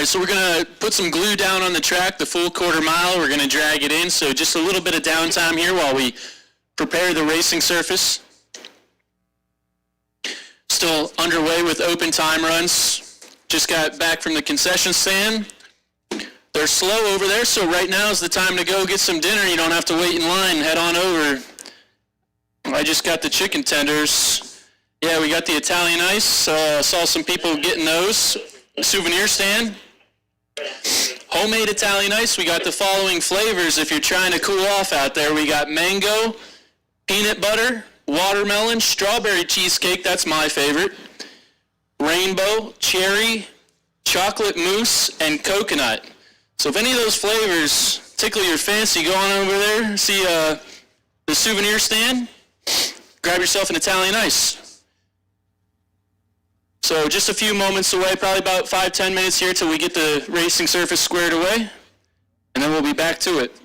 right, so we're going to put some glue down on the track, the full quarter mile. We're going to drag it in, so just a little bit of downtime here while we prepare the racing surface. Still underway with open time runs. Just got back from the concession stand. They're slow over there, so right now is the time to go get some dinner. You don't have to wait in line. Head on over. I just got the chicken tenders. Yeah, we got the Italian ice. Saw some people getting those. Souvenir stand. Homemade Italian ice. We got the following flavors if you're trying to cool off out there. We got mango, peanut butter, watermelon, strawberry cheesecake. That's my favorite. Rainbow, cherry, chocolate mousse, and coconut. So if any of those flavors tickle your fancy, go on over there, see the souvenir stand, grab yourself an Italian ice. So just a few moments away, probably about 5-10 minutes here till we get the racing surface squared away, and then we'll be back to it.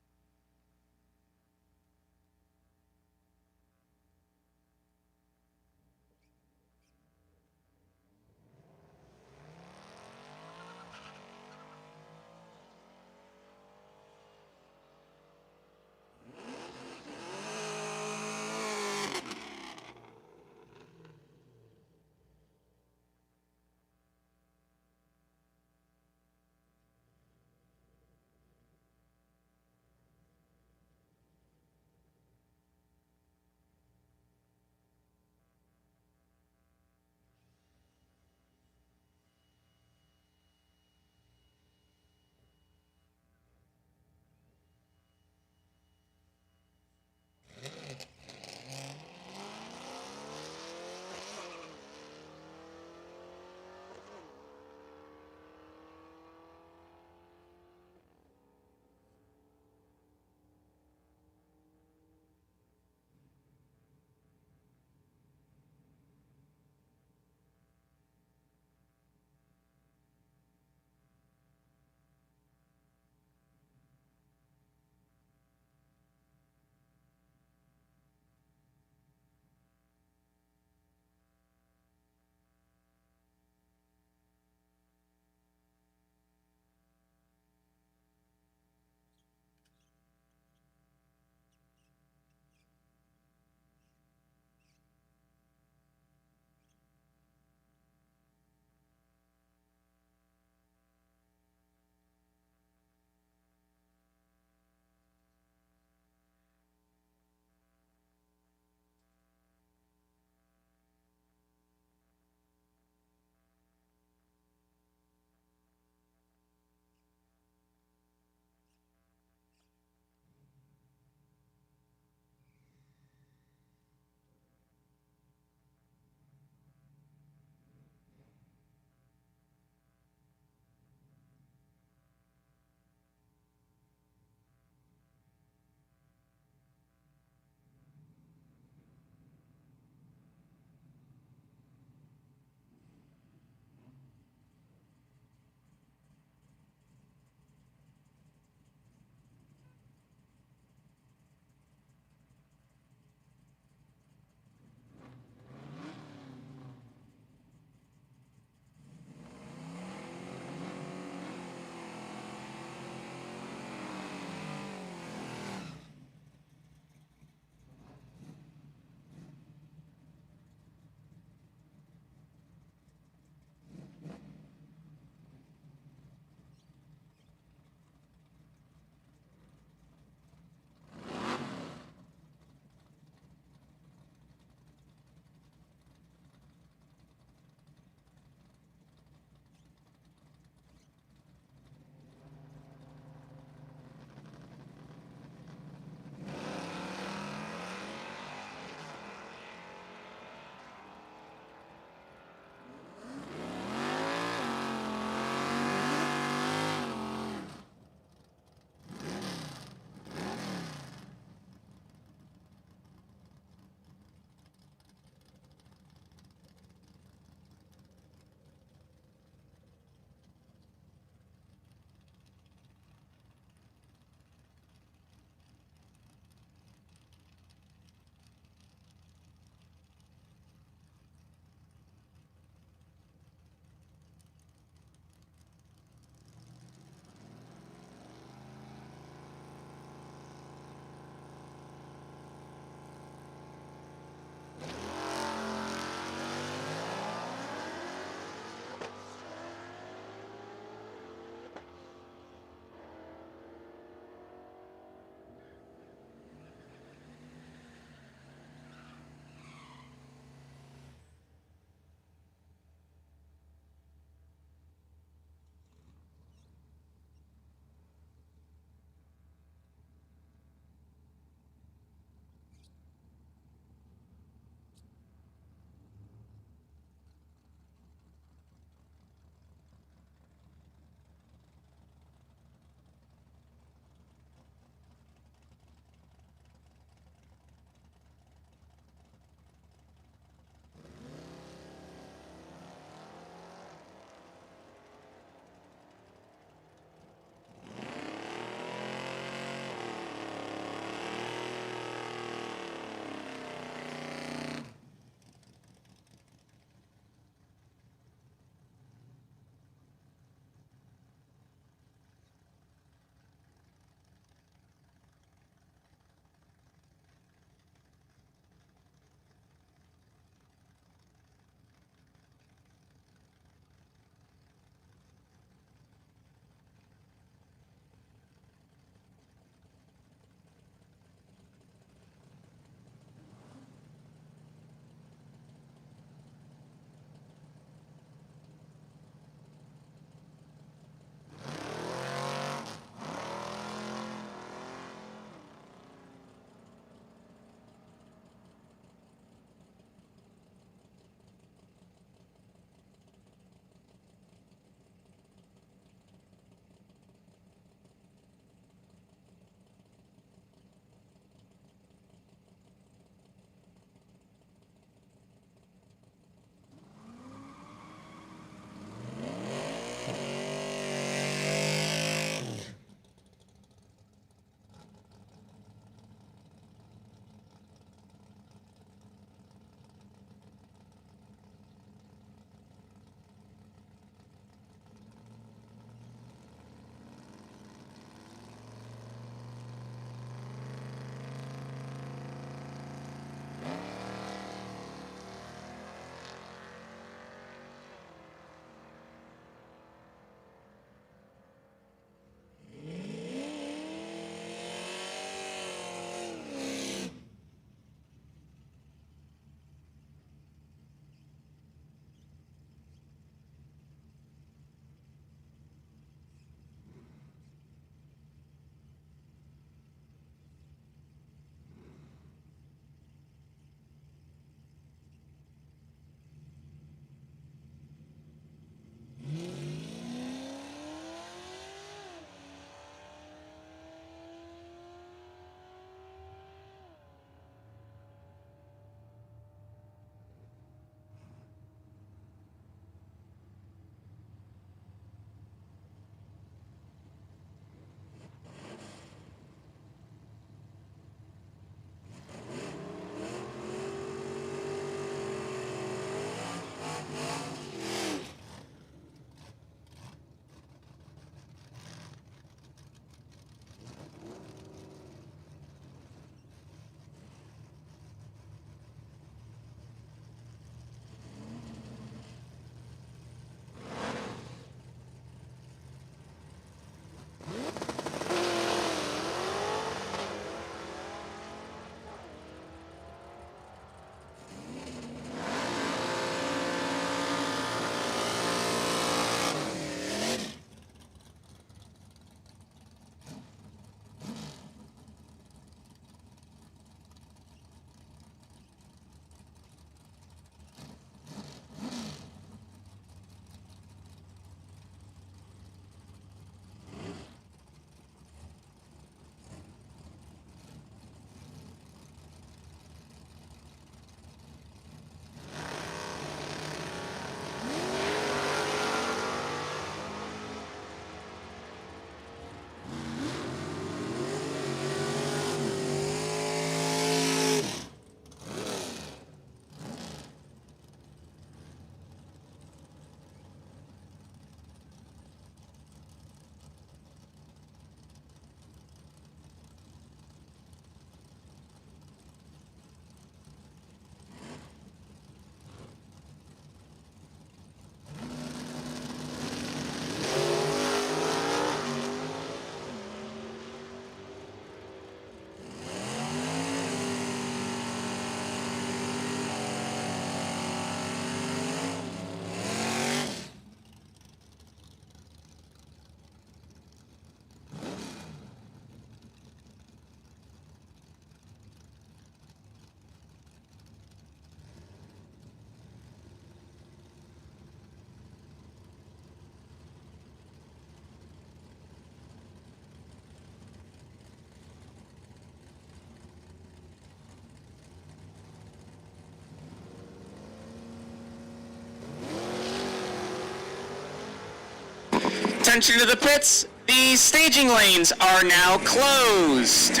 attention to the pits. The staging lanes are now closed.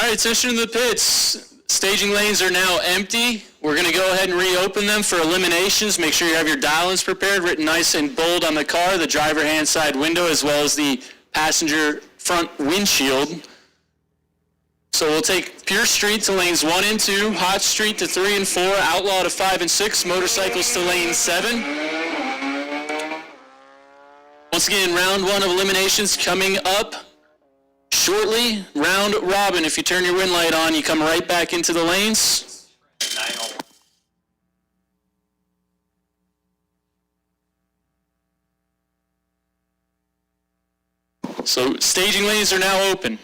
right, attention to the pits. Staging lanes are now empty. We're going to go ahead and reopen them for eliminations. Make sure you have your dial-ins prepared, written nice and bold on the car, the driver hand side window, as well as the passenger front windshield. So we'll take Pure Street to lanes 1 and 2, Hot Street to 3 and 4, Outlaw to 5 and 6, motorcycles to lane 7. Once again, round 1 of eliminations coming up shortly. Round robin. If you turn your wind light on, you come right back into the lanes. So staging lanes are now open.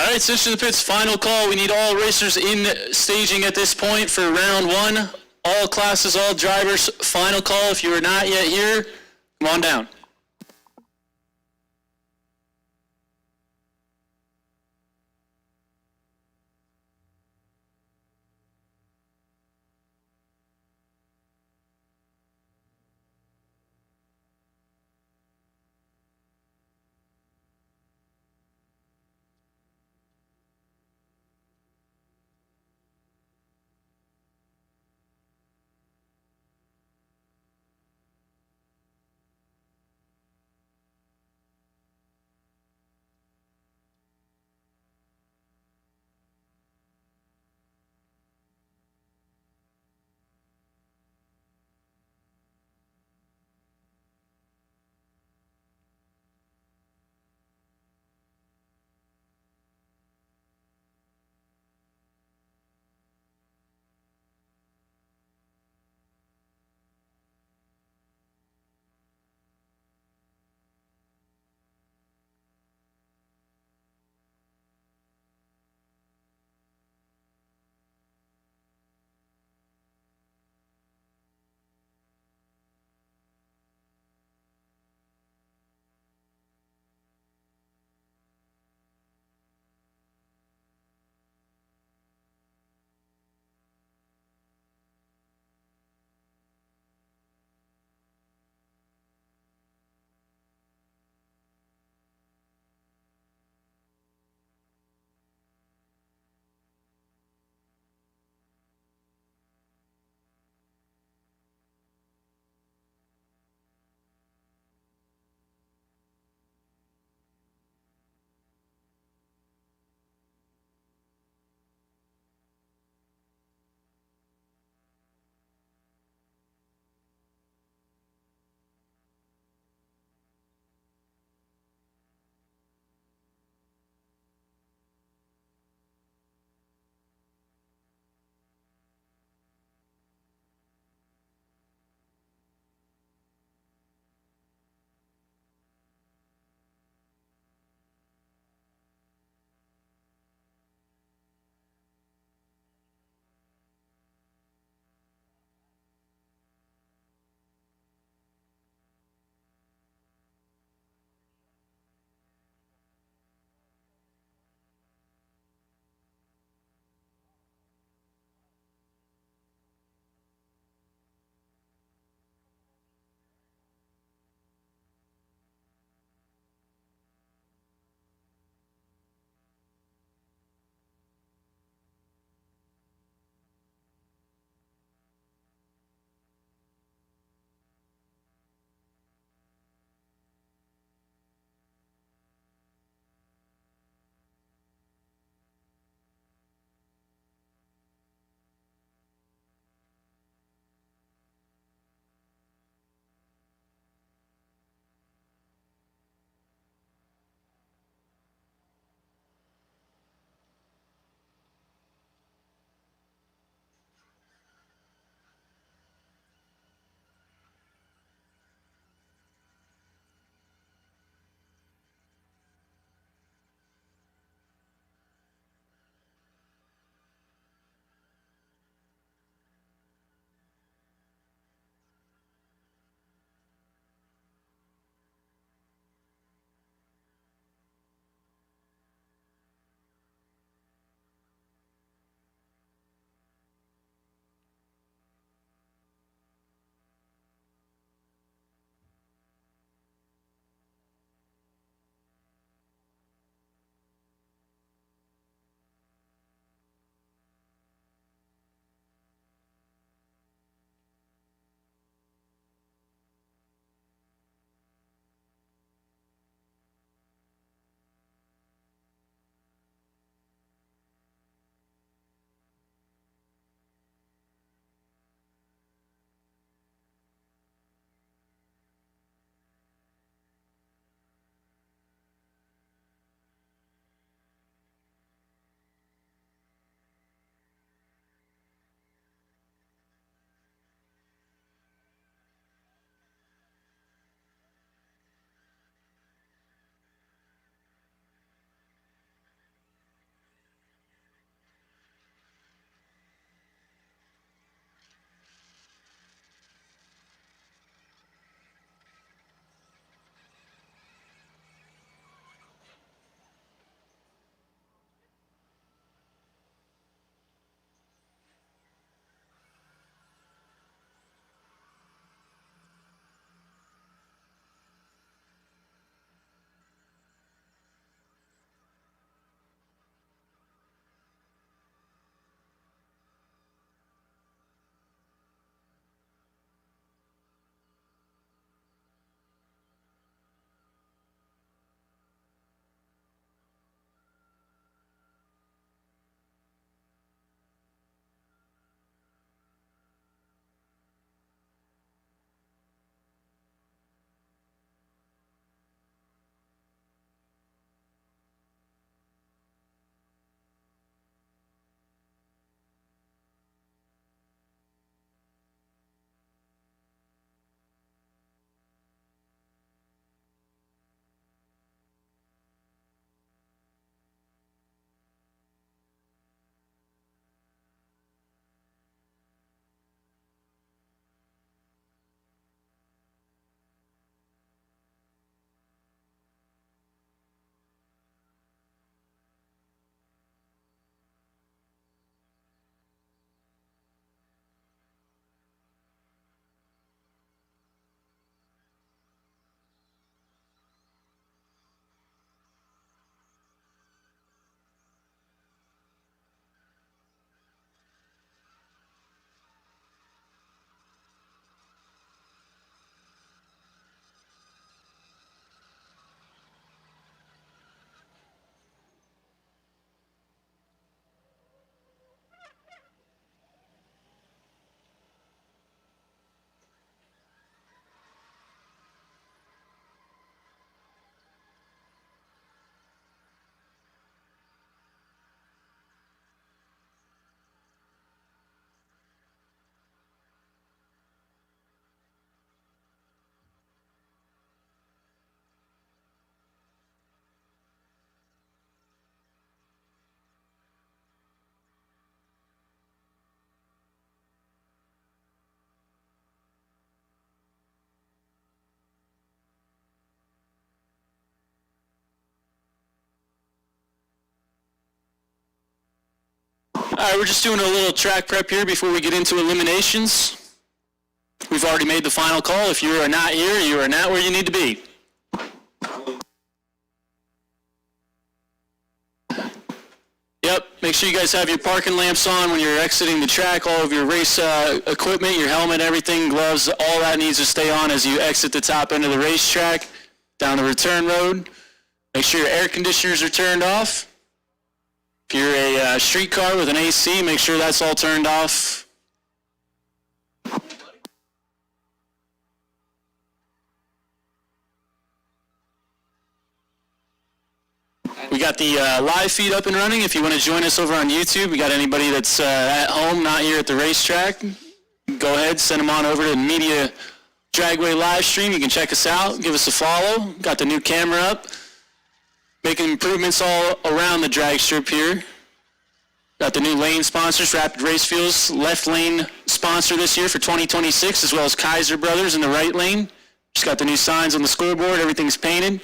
All right, switch to the pits, final call. We need all racers in staging at this point for round one. All classes, all drivers, final call. If you are not yet here, come on down. All right, we're just doing a little track prep here before we get into eliminations. We've already made the final call. If you are not here, you are not where you need to be. Yep, make sure you guys have your parking lamps on when you're exiting the track, all of your race equipment, your helmet, everything, gloves, all that needs to stay on as you exit the top end of the racetrack, down the return road. Make sure your air conditioners are turned off. If you're a street car with an AC, make sure that's all turned off. We got the live feed up and running. If you want to join us over on YouTube, we got anybody that's at home, not here at the racetrack, go ahead, send them on over to the Numidia Dragway live stream. You can check us out, give us a follow. Got the new camera up. Making improvements all around the drag strip here. Got the new lane sponsors, Rapid Race Fuels, left lane sponsor this year for 2026, as well as Kaiser Brothers in the right lane. Just got the new signs on the scoreboard, everything's painted.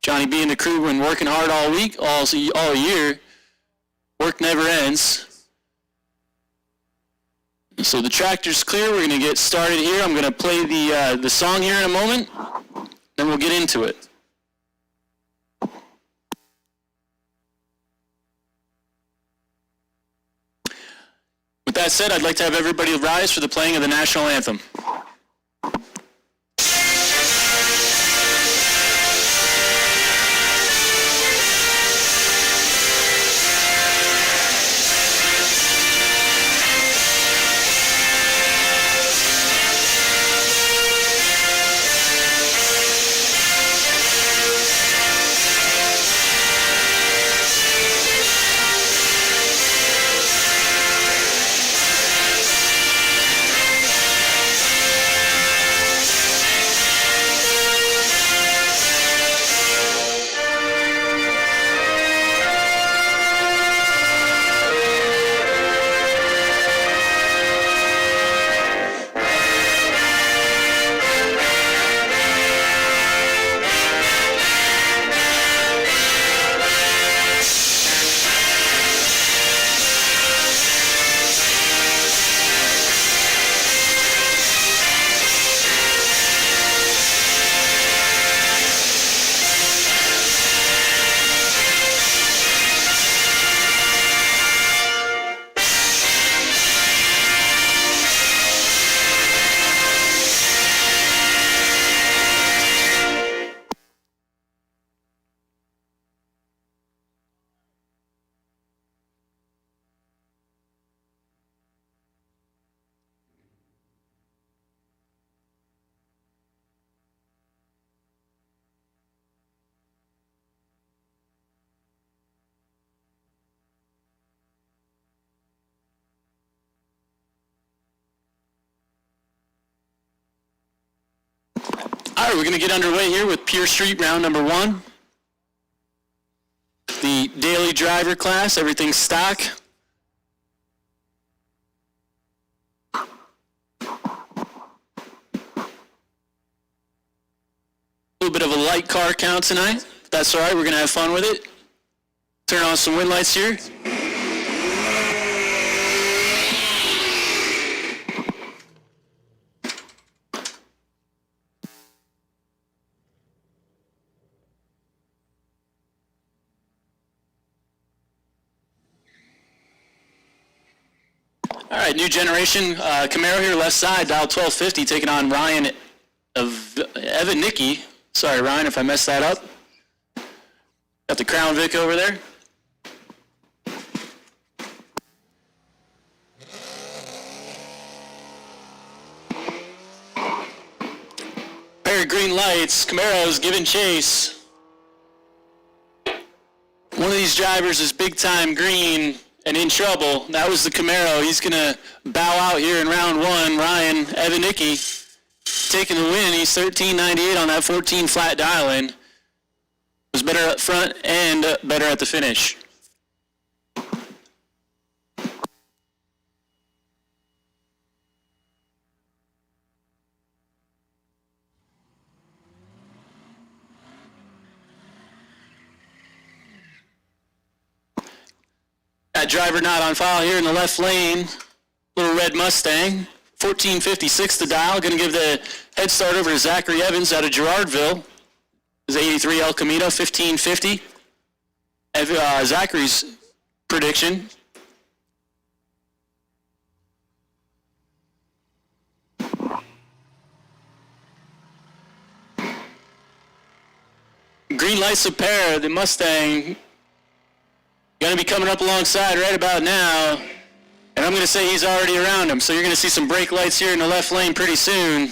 Johnny B and the crew been working hard all week, all year. Work never ends. So the tractor's clear, we're gonna get started here. I'm gonna play the song here in a moment, then we'll get into it. With that said, I'd like to have everybody rise for the playing of the national anthem. All right, we're going to get underway here with Pure Street round number 1. The daily driver class, everything's stock. A little bit of a light car count tonight. That's all right, we're going to have fun with it. Turn on some wind lights here. All right, new generation Camaro here, left side, dial 1250, taking on Ryan of Evan Nicky. Sorry, Ryan, if I messed that up. Got the Crown Vic over there. Pair of green lights, Camaro's giving chase. One of these drivers is big time green and in trouble. That was the Camaro. He's going to bow out here in round 1. Ryan Evanicki taking the win. He's 13.98 on that 14 flat dial-in. Was better up front and better at the finish. driver not on file here in the left lane. Little red Mustang. 1456 to dial. Going to give the head start over to Zachary Evans out of Girardville. His 83 El Camino, 1550. Zachary's prediction. Green lights a pair. The Mustang going to be coming up alongside right about now. And I'm going to say he's already around him. So you're going to see some brake lights here in the left lane pretty soon.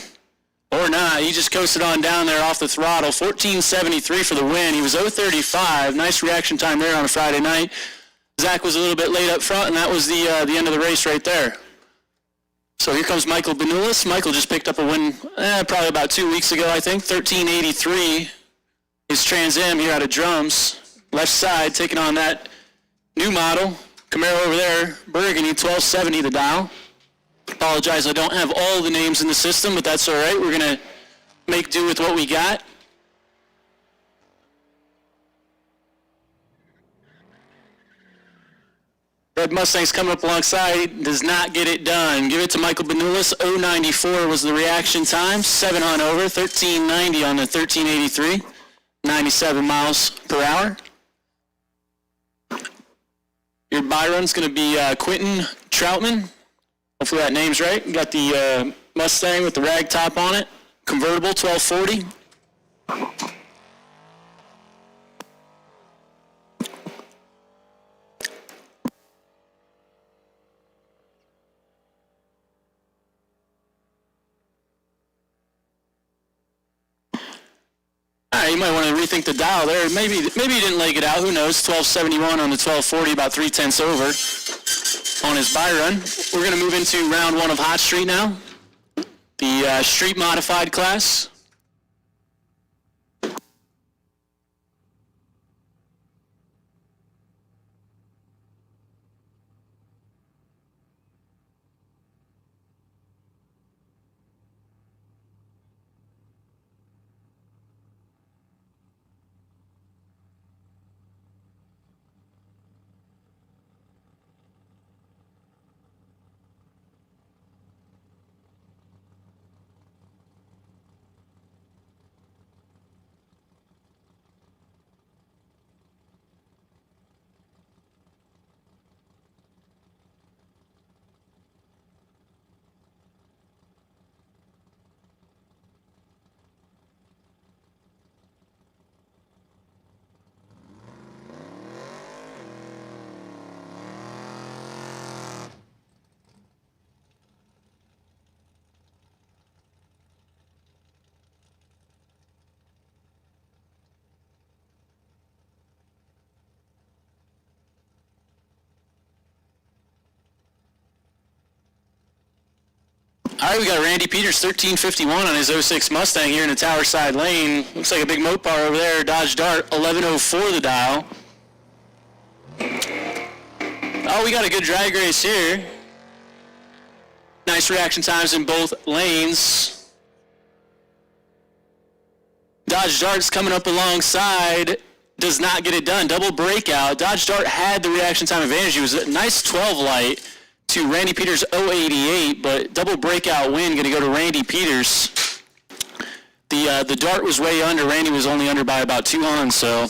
Or not. He just coasted on down there off the throttle. 1473 for the win. He was 035. Nice reaction time there on a Friday night. Zach was a little bit late up front, and that was the end of the race right there. So here comes Michael Benulis. Michael just picked up a win probably about 2 weeks ago, I think. 1383. His Trans Am here out of Drums. Left side taking on that new model. Camaro over there. Burgundy, 1270 the dial. Apologize, I don't have all the names in the system, but that's all right. We're going to make do with what we got. Red Mustang's coming up alongside, does not get it done. Give it to Michael Benulis. 094 was the reaction time. 7 on over, 1390 on the 1383. 97 miles per hour. Your buy run's going to be Quentin Troutman. Hopefully that name's right. You got the Mustang with the rag top on it. Convertible, 1240. You might want to rethink the dial there. Maybe you didn't leg it out. Who knows? 1271 on the 1240, about 3/10 over on his buy run. We're going to move into round one of Hot Street now. The street modified class. All right, we got Randy Peters, 1351 on his 06 Mustang here in the Tower Side lane. Looks like a big Mopar over there. Dodge Dart, 1104 the dial. Oh, we got a good drag race here. Nice reaction times in both lanes. Dodge Dart's coming up alongside. Does not get it done. Double breakout. Dodge Dart had the reaction time advantage. It was a nice 12 light to Randy Peters 088, but double breakout win going to go to Randy Peters. The Dart was way under. Randy was only under by about 2 Huns, so.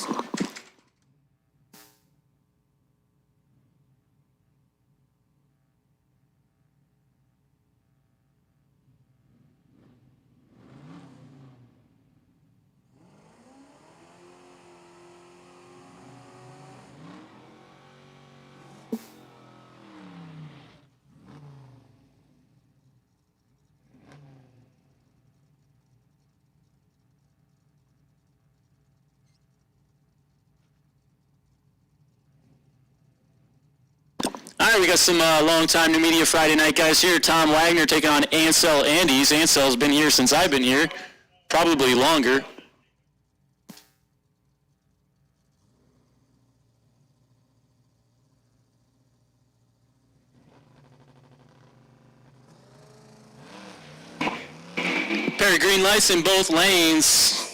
All right, we got some long-time Numidia Friday night guys here. Tom Wagner taking on Ansel Andes. Ansel's been here since I've been here, probably longer. Pair of green lights in both lanes.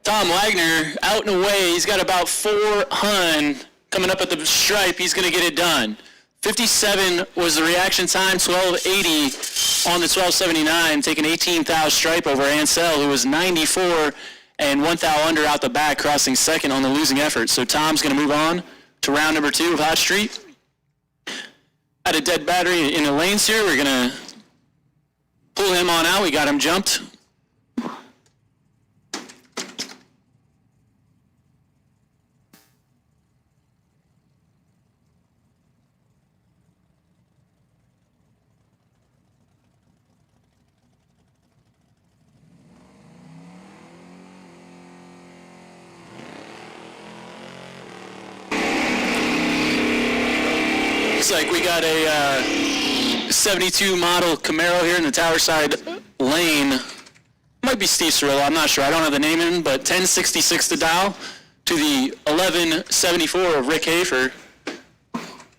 Tom Wagner out and away. He's got about 400 coming up at the stripe. He's going to get it done. 57 was the reaction time, 1280 on the 1279, taking 18 thou stripe over Ansel, who was 94 and 1 thou under out the back, crossing second on the losing effort. So Tom's going to move on to round number 2 of Hot Street. Had a dead battery in the lanes here. We're going to pull him on out. We got him jumped. Looks like we got a 72 model Camaro here in the tower side lane. Might be Steve Cirillo, I'm not sure. I don't have the name in, but 1066 to dial to the 1174 of Rick Hafer.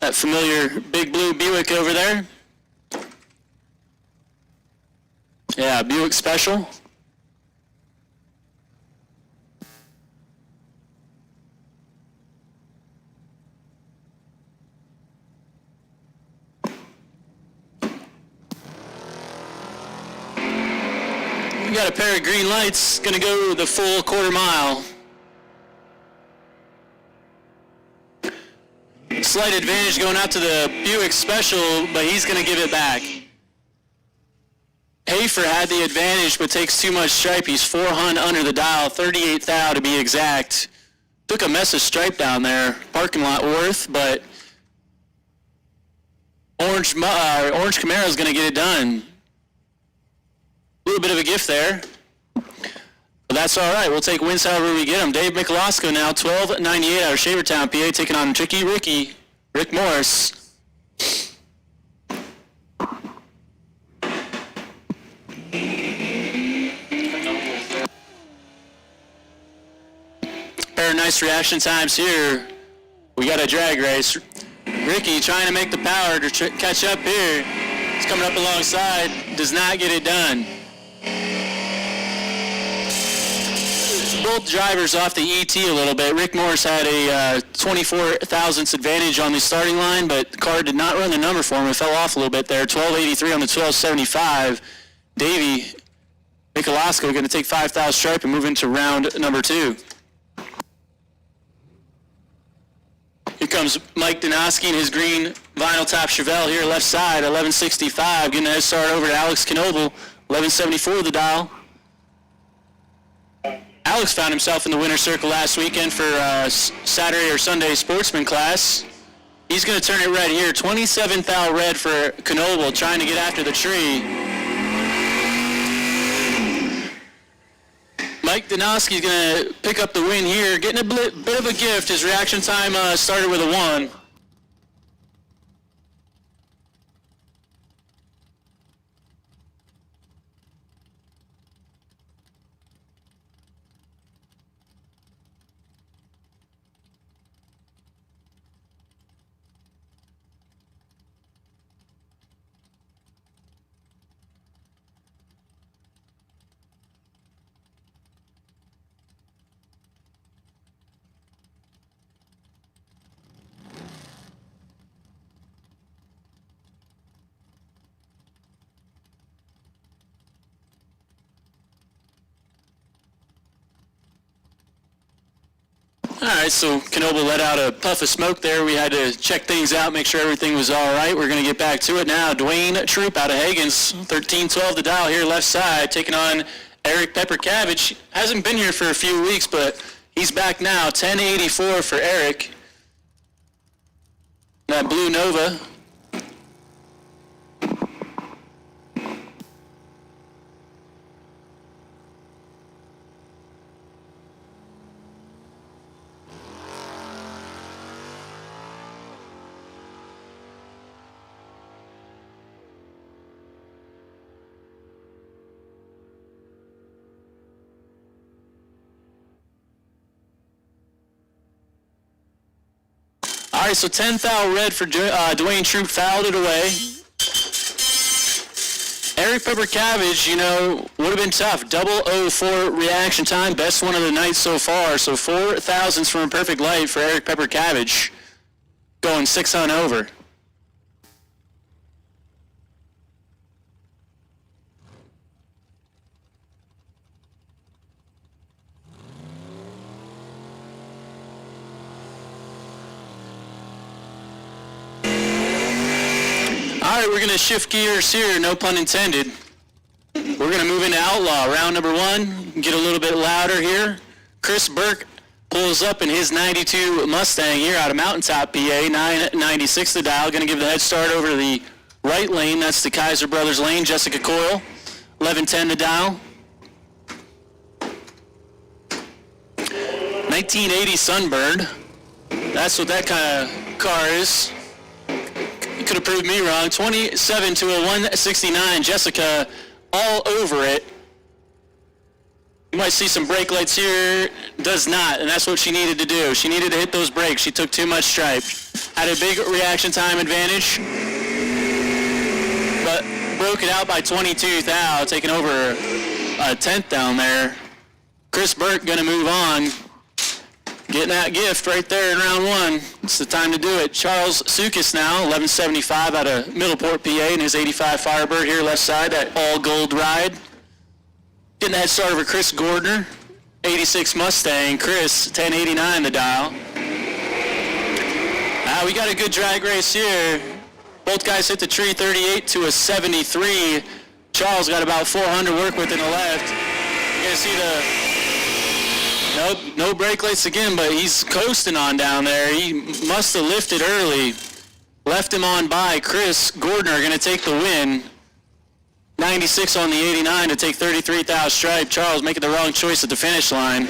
That familiar big blue Buick over there. Yeah, Buick Special. We got a pair of green lights, gonna go the full quarter mile. Slight advantage going out to the Buick Special, but he's gonna give it back. Hafer had the advantage, but takes too much stripe. He's 400 under the dial, 38 thou to be exact. Took a mess of stripe down there, parking lot worth, but Orange Camaro's gonna get it done. A little bit of a gift there, but that's all right. We'll take wins however we get them. Dave Michalowsko now, 1298 out of Shavertown, PA, taking on Tricky Rick Morris. Pair of nice reaction times here. We got a drag race. Ricky trying to make the power to catch up here. He's coming up alongside, does not get it done. Both drivers off the ET a little bit. Rick Morris had a 24 thousandths advantage on the starting line, but the car did not run the number for him. It fell off a little bit there. 1283 on the 1275. Davey Michalowsko going to take 5 thou stripe and move into round number 2. Here comes Mike Donoski in his green vinyl top Chevelle here, left side, 1165. Getting a head start over to Alex Knoble, 1174 the dial. Alex found himself in the winner's circle last weekend for Saturday or Sunday sportsman class. He's going to turn it red here. 27 thou red for Knoble, trying to get after the tree. Mike Donoski's going to pick up the win here, getting a bit of a gift. His reaction time started with a 1. All right, so Knoble let out a puff of smoke there. We had to check things out, make sure everything was all right. We're going to get back to it now. Dwayne Troop out of Hagen's, 1312 the dial here, left side, taking on Eric Pepper Cabbage. Hasn't been here for a few weeks, but he's back now. 1084 for Eric. That blue Nova. All right, so 10 thou red for Dwayne Troop, fouled it away. Eric Pepper Cabbage, you know, would have been tough. 004 reaction time, best one of the night so far. So 4 thousandths from a perfect light for Eric Pepper Cabbage, going 6 on over. All right, we're going to shift gears here, no pun intended. We're going to move into Outlaw, round number 1, get a little bit louder here. Chris Burke pulls up in his 92 Mustang here out of Mountaintop, PA, 996 the dial. Going to give the head start over to the right lane. That's the Kaiser Brothers lane. Jessica Coyle, 1110 the dial. 1980 Sunbird. That's what that kind of car is. You could have proved me wrong. 27 to a 169. Jessica all over it. You might see some brake lights here. Does not, and that's what she needed to do. She needed to hit those brakes. She took too much stripe. Had a big reaction time advantage, but broke it out by 22 thou, taking over a tenth down there. Chris Burke going to move on. Getting that gift right there in round 1. It's the time to do it. Charles Sukis now, 1175 out of Middleport, PA, in his 85 Firebird here left side, that all-gold ride. Getting the head start over Chris Gordner, 86 Mustang. Chris, 1089 the dial. We got a good drag race here. Both guys hit the tree, 38 to a 73. Charles got about 400 to work with in the left. You're going to see the... Nope, no brake lights again, but he's coasting on down there. He must have lifted early. Left him on by. Chris Gordner going to take the win. 96 on the 89 to take 33,000 stripe. Charles making the wrong choice at the finish line.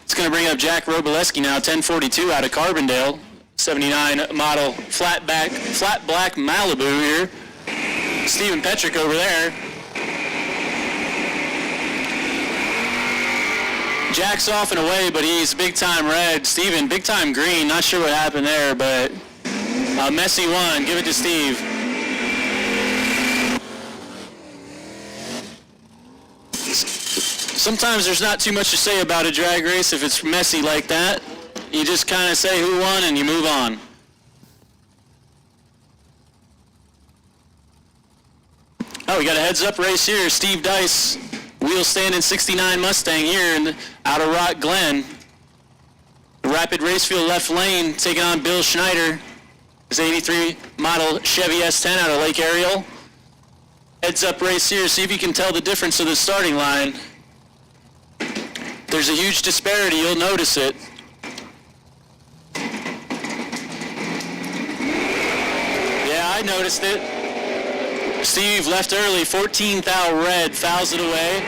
It's going to bring up Jack Robileski now, 1042 out of Carbondale. 79 model flat black Malibu here. Stephen Petrick over there. Jack's off and away, but he's big-time red. Steven, big-time green. Not sure what happened there, but a messy one. Give it to Steve. Sometimes there's not too much to say about a drag race if it's messy like that. You just kind of say who won and you move on. Oh, we got a heads-up race here. Steve Dice. Wheel standing 69 Mustang here in Outer Rock Glen. Rapid Racefield left lane taking on Bill Schneider. His 83 model Chevy S10 out of Lake Ariel. Heads up race here. See if you can tell the difference of the starting line. There's a huge disparity. You'll notice it. Yeah, I noticed it. Steve left early, 14 thou red, fouls it away.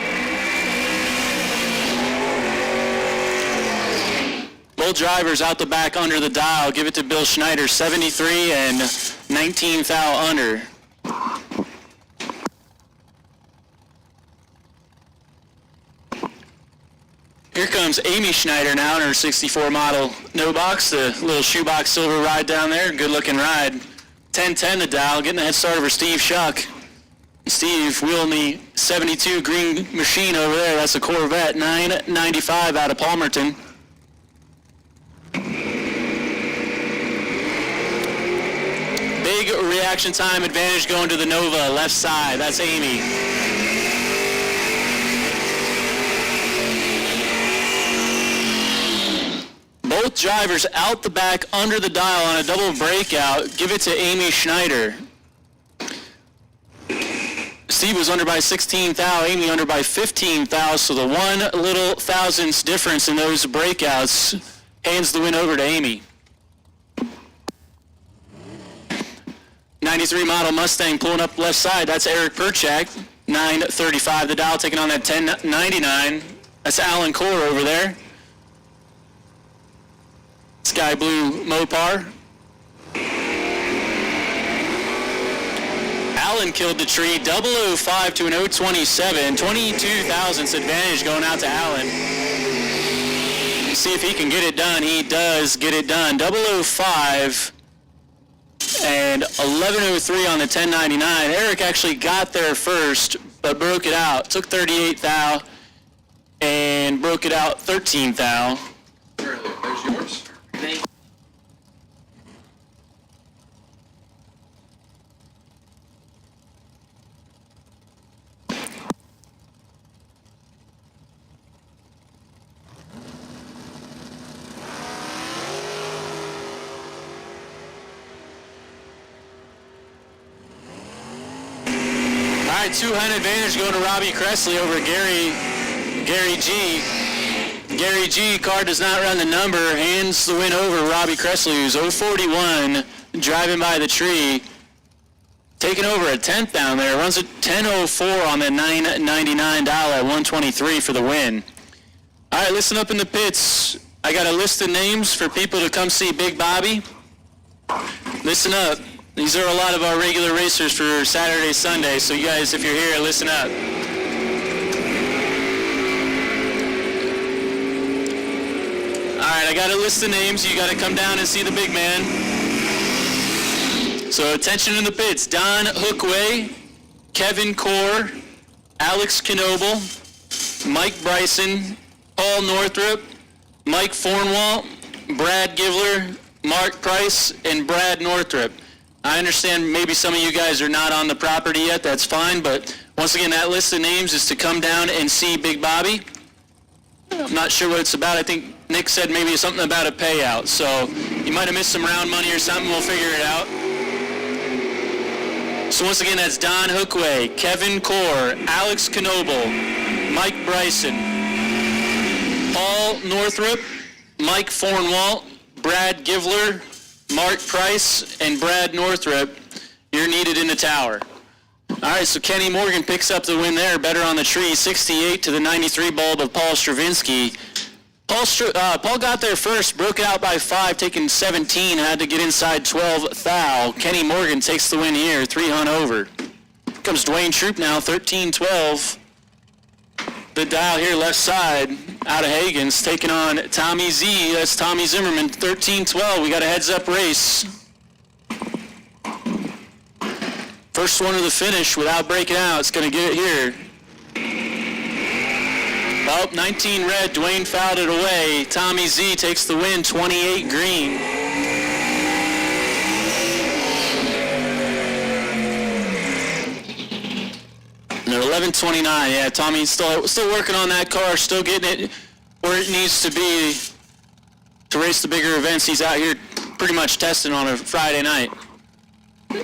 Both drivers out the back under the dial. Give it to Bill Schneider, 73 and 19 thou under. Here comes Amy Schneider now in her 64 model no box, the little shoebox silver ride down there. Good looking ride. 10-10 the dial, getting the head start over Steve Shuck. Steve wheeling the 72 green machine over there. That's a Corvette, 995 out of Palmerton. Big reaction time advantage going to the Nova, left side. That's Amy. Both drivers out the back under the dial on a double breakout. Give it to Amy Schneider. Steve was under by 16 thou, Amy under by 15 thou, so the one little thousandths difference in those breakouts hands the win over to Amy. 93 model Mustang pulling up left side. That's Eric Perchak, 935 the dial, taking on that 1099. That's Alan Core over there. Sky blue Mopar. Allen killed the tree, 005 to an 027, 22 thousandths advantage going out to Allen. See if he can get it done. He does get it done. 005 And 11:03 on the 1099. Eric actually got there first, but broke it out. Took 38 thou and broke it out 13 thou. There's yours. All right, 200 advantage going to Robbie Cressley over Gary G. Gary G, car does not run the number, hands the win over Robbie Cressley, who's 041, driving by the tree. Taking over a 10th down there, runs at 10:04 on the $999, 123 for the win. All right, listen up in the pits. I got a list of names for people to come see Big Bobby. Listen up. These are a lot of our regular racers for Saturday, Sunday, so you guys, if you're here, listen up. All right, I got a list of names. You got to come down and see the big man. So attention in the pits. Don Hookway, Kevin Core, Alex Knoble, Mike Bryson, Paul Northrup, Mike Fornwalt, Brad Givler, Mark Price, and Brad Northrup. I understand maybe some of you guys are not on the property yet. That's fine, but once again, that list of names is to come down and see Big Bobby. I'm not sure what it's about. I think Nick said maybe something about a payout, so you might have missed some round money or something. We'll figure it out. So once again, that's Don Hookway, Kevin Core, Alex Knoble, Mike Bryson, Paul Northrup, Mike Fornwalt, Brad Givler, Mark Price, and Brad Northrup. You're needed in the tower. All right, so Kenny Morgan picks up the win there, better on the tree, 68 to the 93 bulb of Paul Stravinsky. Paul got there first, broke it out by 5, taking 17, had to get inside 12 thou. Kenny Morgan takes the win here, 3 hunt over. Here comes Dwayne Troop now, 13-12. The dial here, left side, out of Hagen's, taking on Tommy Z. That's Tommy Zimmerman, 13-12. We got a heads-up race. First one to the finish without breaking out. It's going to get it here. Oh, 19 red. Dwayne fouled it away. Tommy Z takes the win, 28 green. And they're 11:29. Yeah, Tommy's still working on that car, still getting it where it needs to be to race the bigger events. He's out here pretty much testing on a Friday night.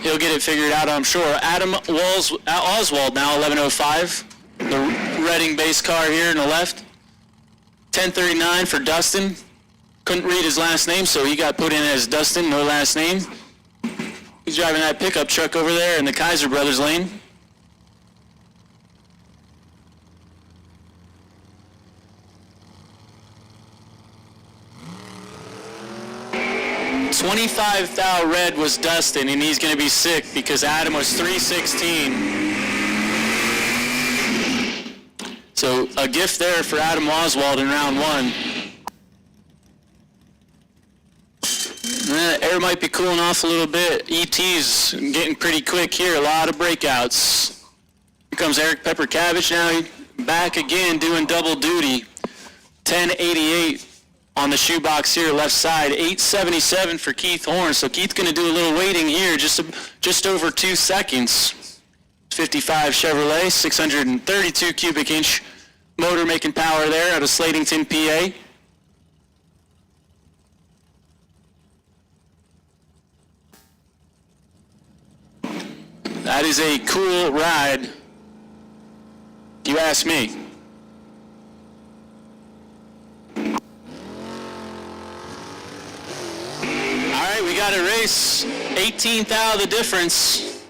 He'll get it figured out, I'm sure. Adam Oswald now, 11:05. The Reading base car here in the left. 10:39 for Dustin. Couldn't read his last name, so he got put in as Dustin, no last name. He's driving that pickup truck over there in the Kaiser Brothers lane. $25 thou red was Dustin, and he's going to be sick because Adam was 316. So a gift there for Adam Oswald in round 1. Air might be cooling off a little bit. ET's getting pretty quick here, a lot of breakouts. Here comes Eric Pepper Cabbage now, back again doing double duty. 1088 on the shoebox here, left side. 877 for Keith Horn. So Keith's going to do a little waiting here, just over 2 seconds. 55 Chevrolet, 632 cubic inch motor making power there out of Slatington, PA. That is a cool ride, you ask me. All right, we got a race. 18th out of the difference.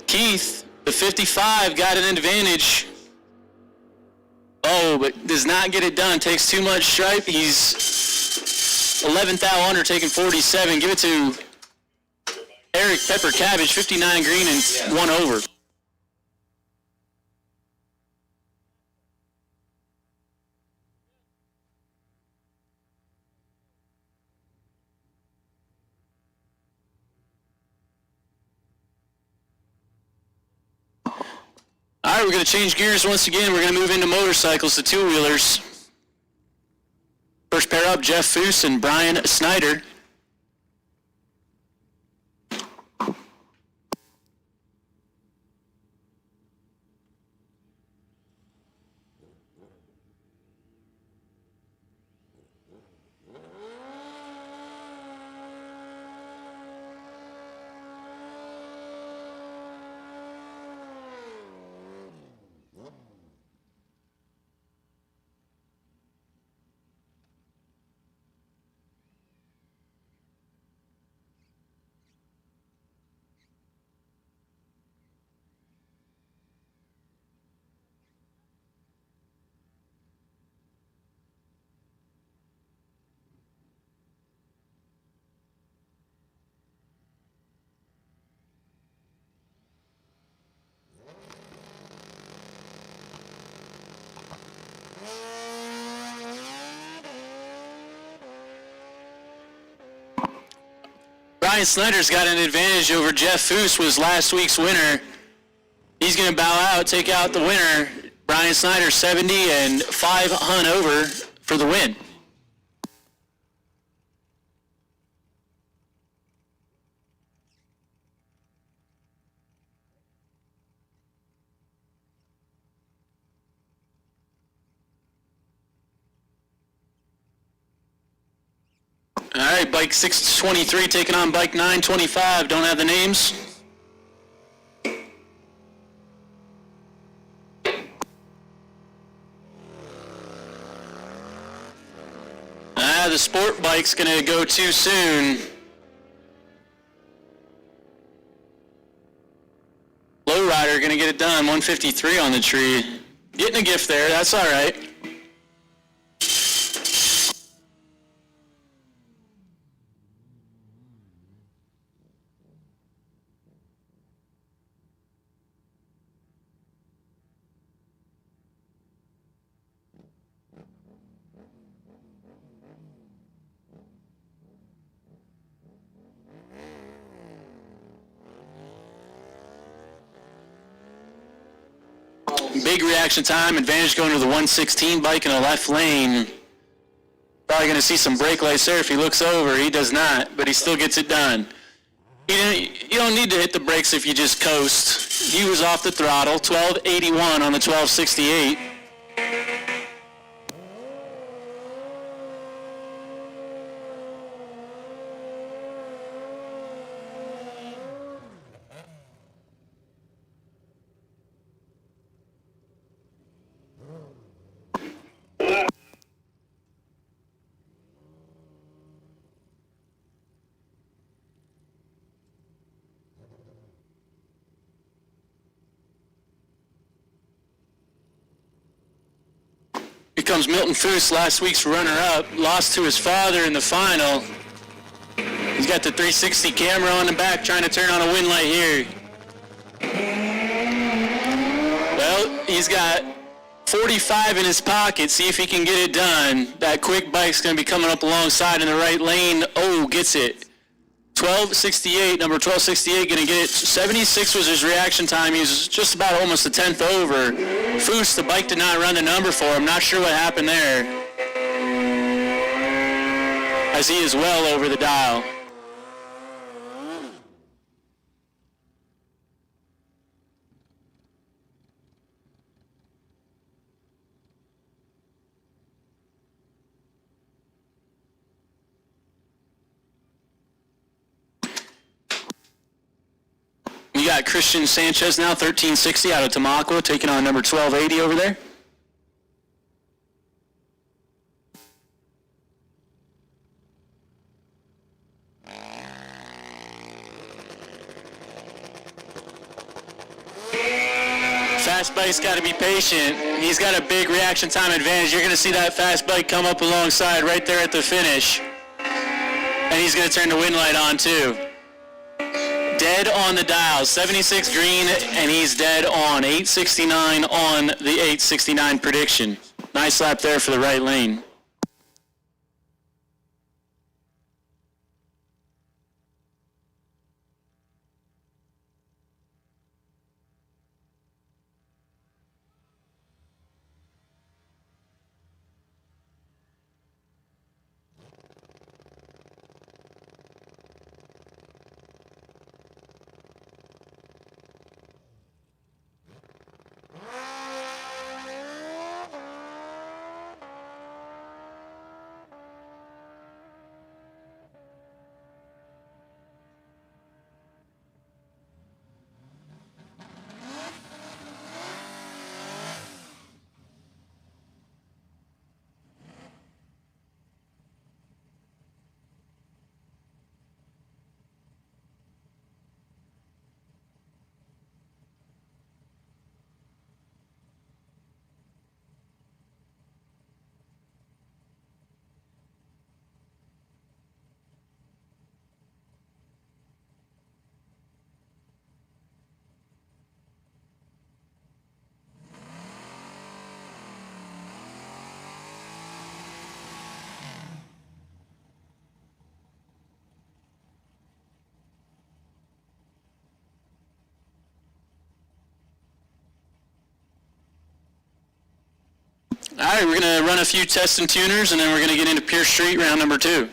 Keith, the 55, got an advantage. Oh, but does not get it done. Takes too much stripe. He's 11th out under, taking 47. Give it to Eric Pepper Cabbage, 59 green and 1 over. All right, we're going to change gears once again. We're going to move into motorcycles, the two-wheelers. First pair up, Jeff Foose and Brian Snyder. Brian Snyder's got an advantage over Jeff Foose, was last week's winner. He's going to bow out, take out the winner. Brian Snyder, 70 and 5 hunt over for the win. All right, bike 623 taking on bike 925. Don't have the names. The sport bike's going to go too soon. Lowrider going to get it done. 153 on the tree. Getting a gift there. That's all right. Big reaction time, advantage going to the 116 bike in the left lane. Probably going to see some brake lights there if he looks over. He does not, but he still gets it done. You don't need to hit the brakes if you just coast. He was off the throttle, 1281 on the 1268. Here comes Milton Foose, last week's runner-up, lost to his father in the final. He's got the 360 camera on the back, trying to turn on a win light here. Well, he's got 45 in his pocket. See if he can get it done. That quick bike's going to be coming up alongside in the right lane. Oh, gets it. 1268, number 1268, going to get it. 76 was his reaction time. He was just about almost a tenth over. Foose, the bike did not run the number for him. Not sure what happened there, as he is well over the dial. We got Christian Sanchez now, 1360 out of Tamaqua, taking on number 1280 over there. Fast bike's got to be patient. He's got a big reaction time advantage. You're going to see that fast bike come up alongside right there at the finish. And he's going to turn the wind light on too. Dead on the dial, 76 green, and he's dead on 869 on the 869 prediction. Nice lap there for the right lane. All right, we're going to run a few tests and tuners, and then we're going to get into Pierce Street round number 2.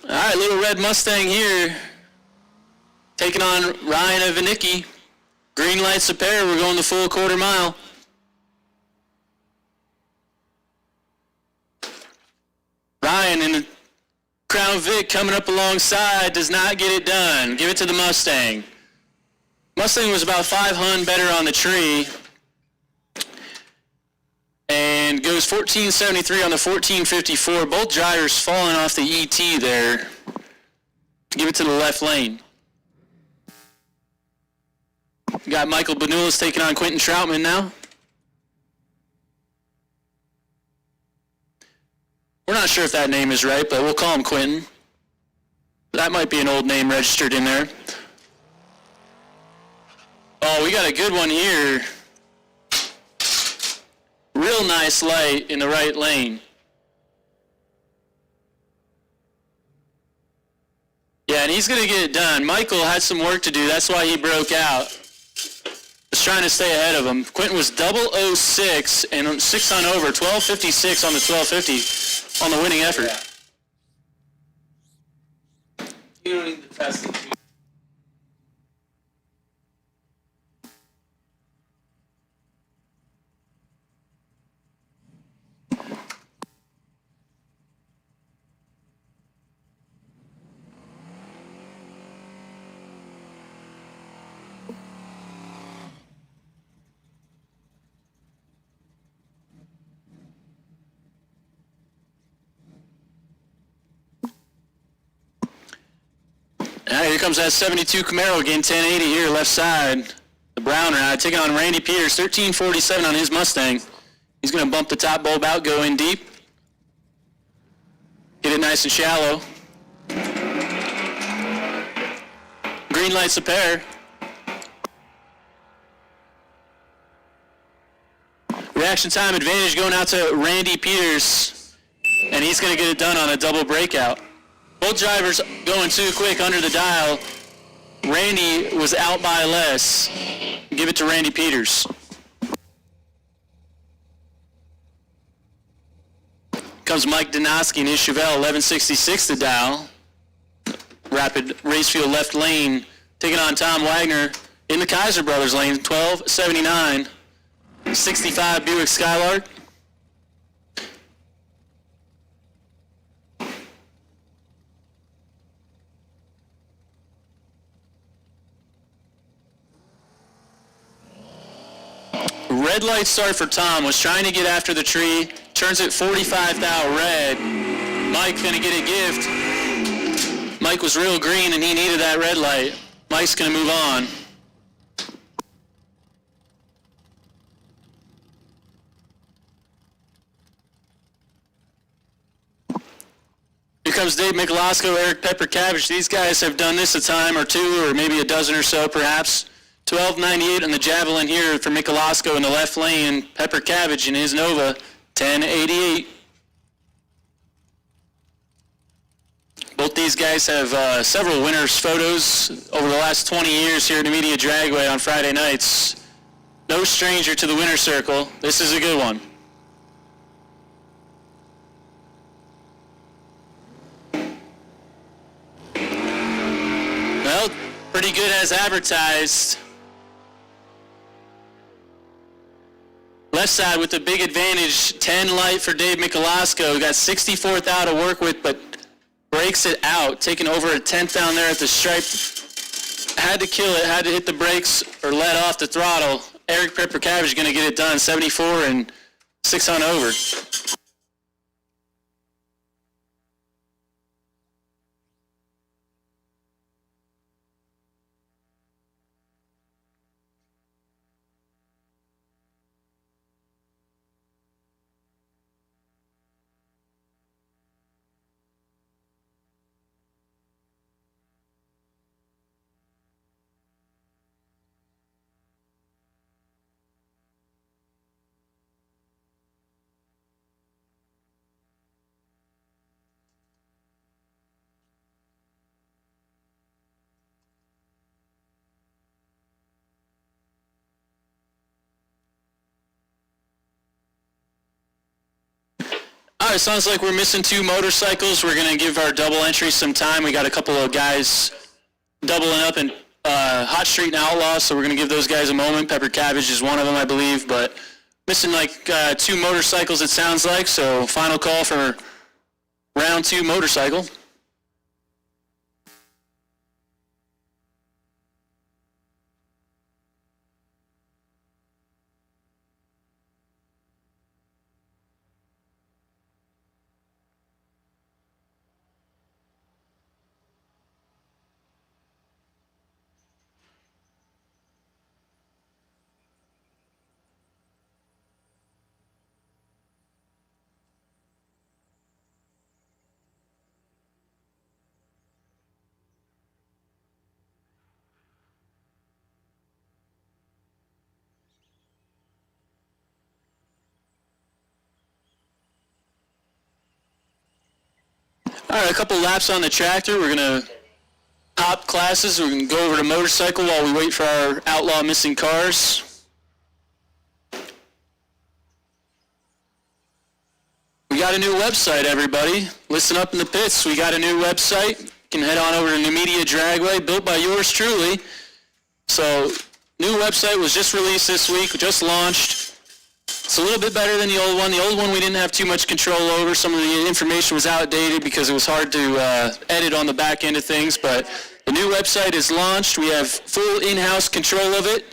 All right, little red Mustang here, taking on Ryan and Vinicki. Green lights a pair, we're going the full quarter mile. Ryan in the Crown Vic coming up alongside, does not get it done. Give it to the Mustang. Mustang was about 5 better on the tree, and goes 1473 on the 1454. Both drivers falling off the ET there. Give it to the left lane. Got Michael Benulis taking on Quentin Troutman now. We're not sure if that name is right, but we'll call him Quentin. That might be an old name registered in there. Oh, we got a good one here. Real nice light in the right lane. Yeah, and he's going to get it done. Michael had some work to do. That's why he broke out. Was trying to stay ahead of him. Quentin was 006 and 6 on over, 1256 on the 1250 on the winning effort. You don't need the fast. Here comes that 72 Camaro, again 1080 here, left side. The brown ride, taking on Randy Peters, 1347 on his Mustang. He's going to bump the top bulb out, go in deep. Get it nice and shallow. Green lights a pair. Reaction time advantage going out to Randy Peters, and he's going to get it done on a double breakout. Both drivers going too quick under the dial. Randy was out by less. Give it to Randy Peters. Comes Mike Donosky in his Chevelle, 1166 to dial. Rapid race field left lane. Taking on Tom Wagner in the Kaiser Brothers lane, 1279. 65 Buick Skylark. Red light start for Tom, was trying to get after the tree, turns it 45 thou red. Mike gonna get a gift. Mike was real green and he needed that red light. Mike's gonna move on. Here comes Dave Michelosco, Eric Pepper Cabbage. These guys have done this a time or two, or maybe a dozen or so perhaps. 1298 on the Javelin here for Michelosco in the left lane. Pepper Cabbage in his Nova, 1088. Both these guys have several winners' photos over the last 20 years here at Numidia Dragway on Friday nights. No stranger to the winner's circle. This is a good one. Well, pretty good as advertised. Left side with the big advantage, 10 light for Dave Michelosco. Got 64th out to work with, but breaks it out. Taking over a 10th down there at the stripe. Had to kill it, had to hit the brakes or let off the throttle. Eric Pepper Cabbage going to get it done, 74 and 6 on over. All right, sounds like we're missing 2 motorcycles. We're going to give our double entry some time. We got a couple of guys doubling up in Hot Street and Outlaw, so we're going to give those guys a moment. Pepper Cabbage is one of them, I believe, but missing like 2 motorcycles, it sounds like, so final call for round 2 motorcycle. All right, a couple laps on the tractor. We're going to hop classes. We're going to go over to motorcycle while we wait for our Outlaw missing cars. We got a new website, everybody. Listen up in the pits. We got a new website. can head on over to Numidia Dragway, built by yours truly. So, new website was just released this week, just launched. It's a little bit better than the old one. The old one we didn't have too much control over. Some of the information was outdated because it was hard to edit on the back end of things, but the new website is launched. We have full in-house control of it.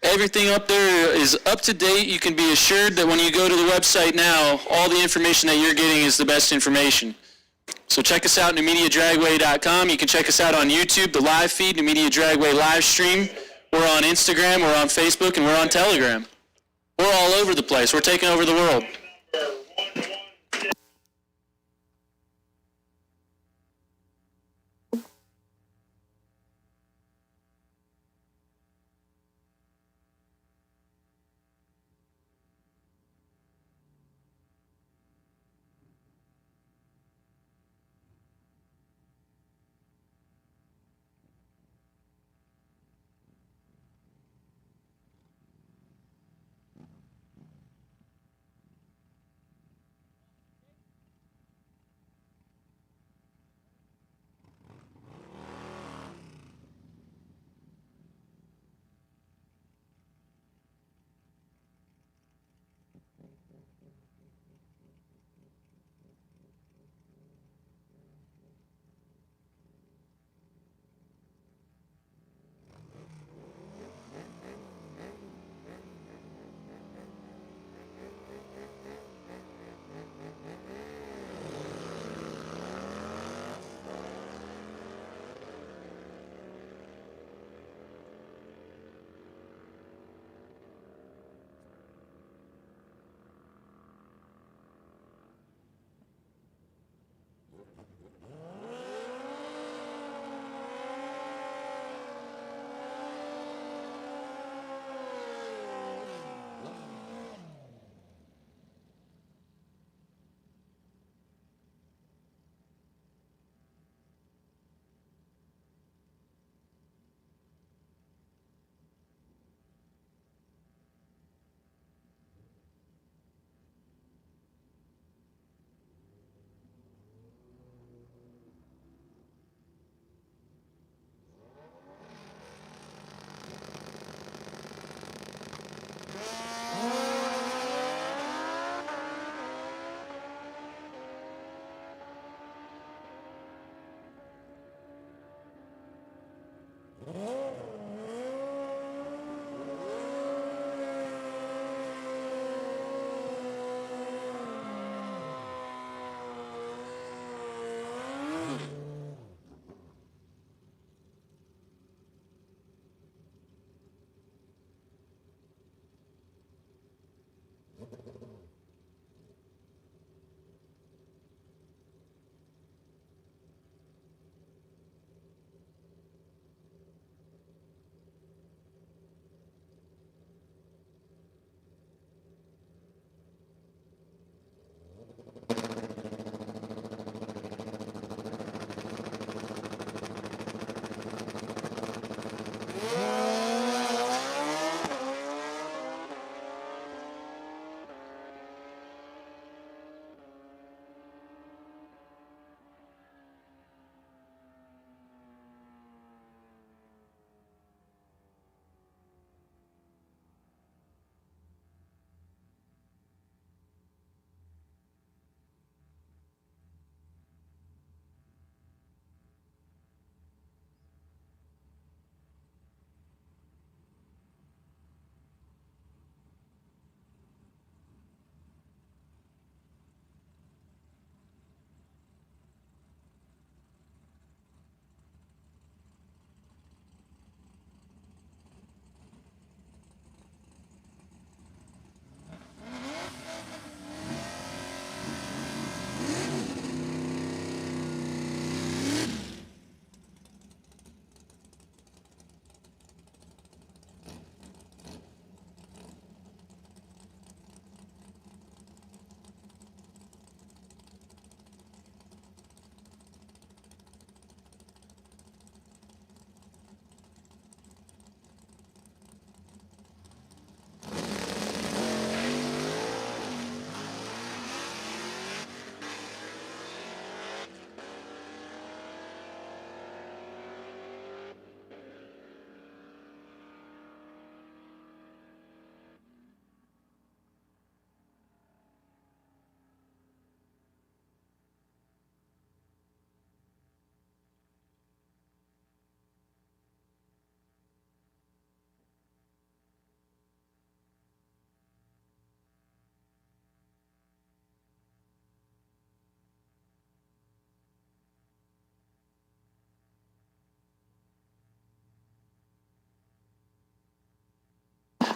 Everything up there is up to date. You can be assured that when you go to the website now, all the information that you're getting is the best information. So check us out, NumediaDragway.com. You can check us out on YouTube, the live feed, Numidia Dragway live stream. We're on Instagram, we're on Facebook, and we're on Telegram. We're all over the place. We're taking over the world.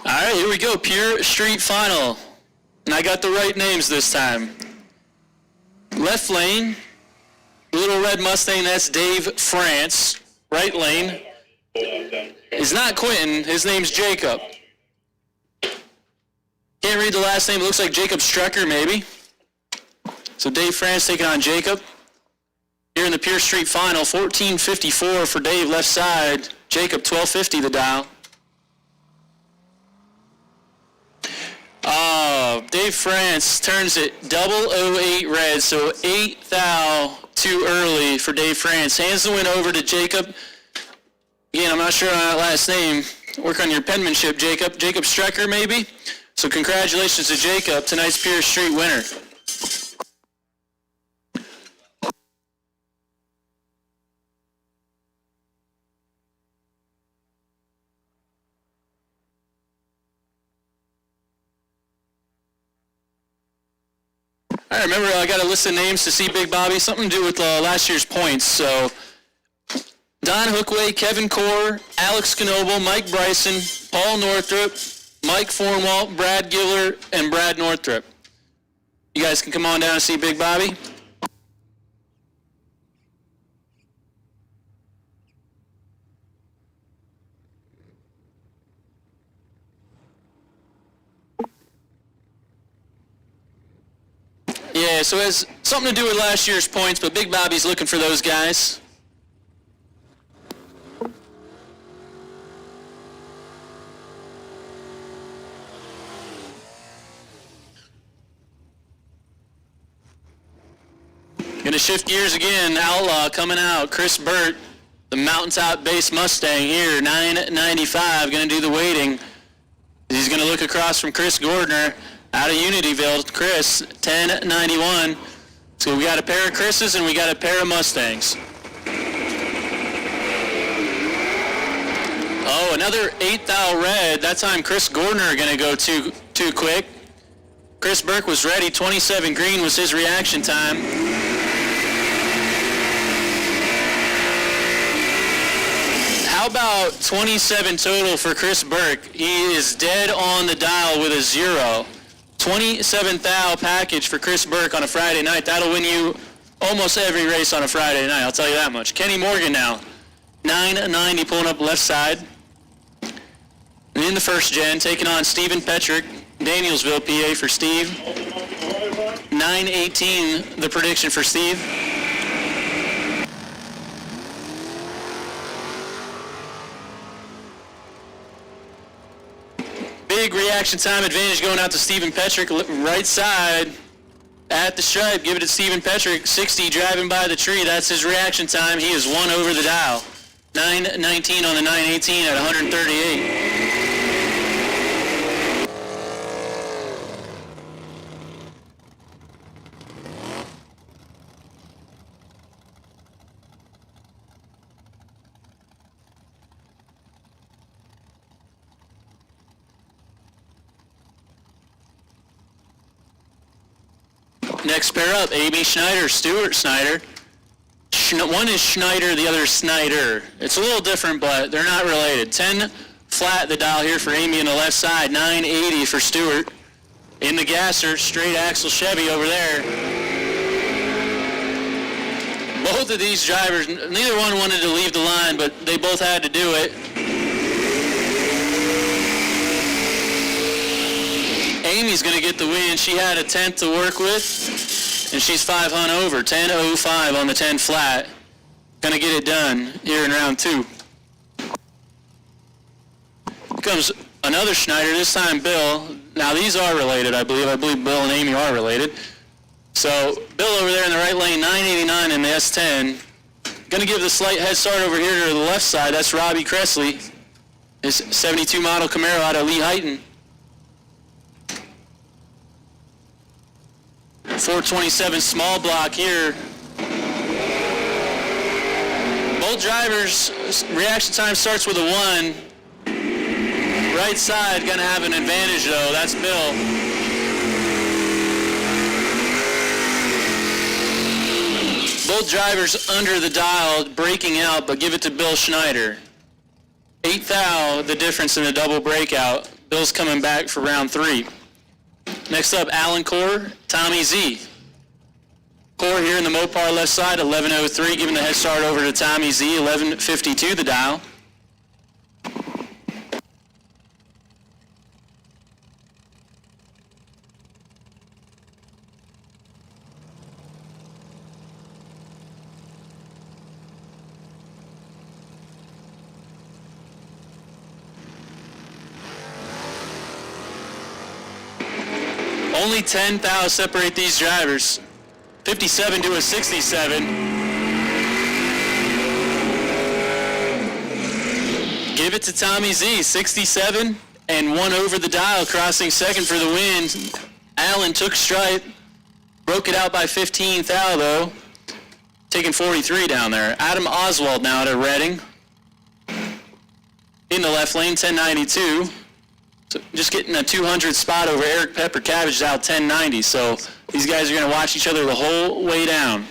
All right, here we go. Pure Street Final. And I got the right names this time. Left lane, little red Mustang, that's Dave France. Right lane is not Quentin, his name's Jacob. Can't read the last name, it looks like Jacob Strecker maybe. So Dave France taking on Jacob. Here in the Pure Street Final, 14.54 for Dave left side. Jacob 12.50 the dial. Dave France turns it 008 red, so 8 thou too early for Dave France. Hands the win over to Jacob. Again, I'm not sure on that last name. Work on your penmanship, Jacob. Jacob Strecker, maybe? So congratulations to Jacob, tonight's Pure Street winner. All right, remember, I got a list of names to see Big Bobby. Something to do with last year's points. So, Don Hookway, Kevin Core, Alex Knoble, Mike Bryson, Paul Northrup, Mike Formwalt, Brad Giller, and Brad Northrup. You guys can come on down and see Big Bobby. Yeah, so it has something to do with last year's points, but Big Bobby's looking for those guys. Gonna shift gears again. Outlaw coming out. Chris Burt, the mountaintop base Mustang here, 995. Gonna do the waiting. He's gonna look across from Chris Gordner out of Unityville. Chris, 1091. So we got a pair of Chris's and we got a pair of Mustangs. Oh, another 8 thou red. That time Chris Gordner gonna go too quick. Chris Burke was ready. 27 green was his reaction time. How about 27 total for Chris Burke? He is dead on the dial with a 0. 27 thou package for Chris Burke on a Friday night. That'll win you almost every race on a Friday night, I'll tell you that much. Kenny Morgan now, 990 pulling up left side. And in the first gen, taking on Stephen Petrick, Danielsville, PA for Steve. 918 the prediction for Steve. Big reaction time advantage going out to Stephen Petrick, right side at the stripe. Give it to Stephen Petrick, 60 driving by the tree. That's his reaction time. He is 1 over the dial. 919 on the 918 at 138. Next pair up, Amy Schneider, Stuart Snyder. One is Schneider, the other is Snyder. It's a little different, but they're not related. 10 flat the dial here for Amy on the left side, 980 for Stuart. In the gasser, straight axle Chevy over there. Both of these drivers, neither one wanted to leave the line, but they both had to do it. Amy's going to get the win. She had a 10th to work with, and she's 500 over. 10.05 on the 10 flat. Going to get it done here in round 2. Here comes another Schneider, this time Bill. Now these are related, I believe. I believe Bill and Amy are related. So Bill over there in the right lane, 989 in the S10. Going to give the slight head start over here to the left side. That's Robbie Cressley. His 72 model Camaro out of Lee Heighton. 427 small block here. Both drivers, reaction time starts with a 1. Right side gonna have an advantage though, that's Bill. Both drivers under the dial, breaking out, but give it to Bill Schneider. 8 thou, the difference in the double breakout. Bill's coming back for round 3. Next up, Alan Core, Tommy Z. Core here in the Mopar left side, 11:03, giving the head start over to Tommy Z, 11:52 the dial. Only 10 thou separate these drivers. 57 to a 67. Give it to Tommy Z, 67 and 1 over the dial, crossing second for the win. Allen took stripe, broke it out by 15 thou though, taking 43 down there. Adam Oswald now at a Reading. In the left lane, 1092. So just getting a 200 spot over Eric Pepper Cabbage out 1090. So these guys are going to watch each other the whole way down.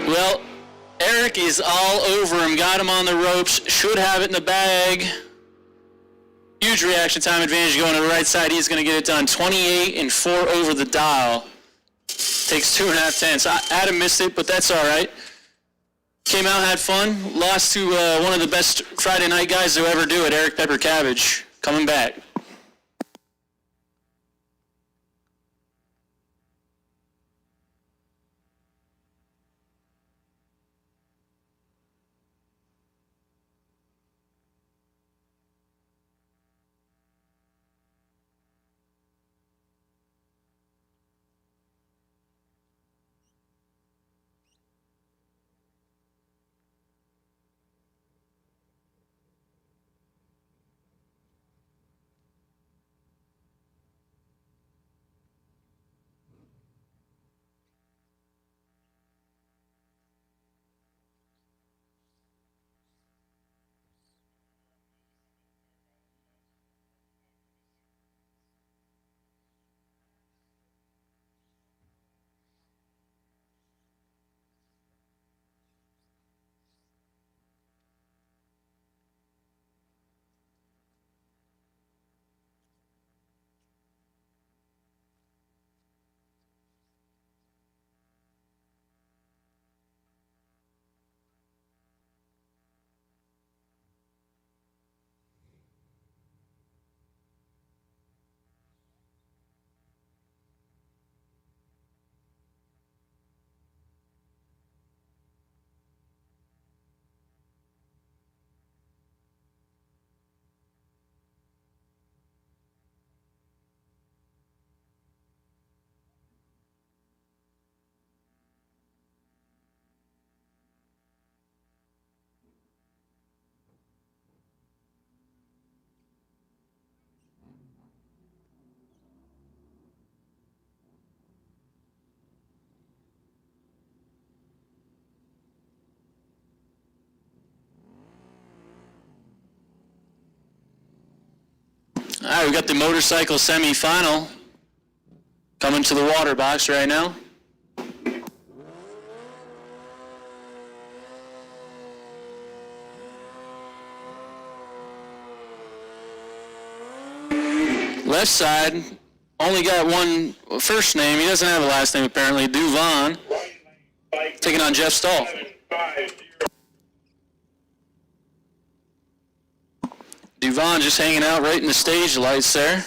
Well, Eric is all over him. Got him on the ropes. Should have it in the bag. Huge reaction time advantage going to the right side. He's going to get it done. 28 and 4 over the dial. Takes 2.5 tenths. Adam missed it, but that's all right. Came out, had fun. Lost to one of the best Friday night guys to ever do it, Eric Pepper Cabbage. Coming back. All right, we got the motorcycle semi-final coming to the water box right now. Left side, only got one first name. He doesn't have a last name apparently. Duvon taking on Jeff Stahl. Duvon just hanging out right in the stage lights there.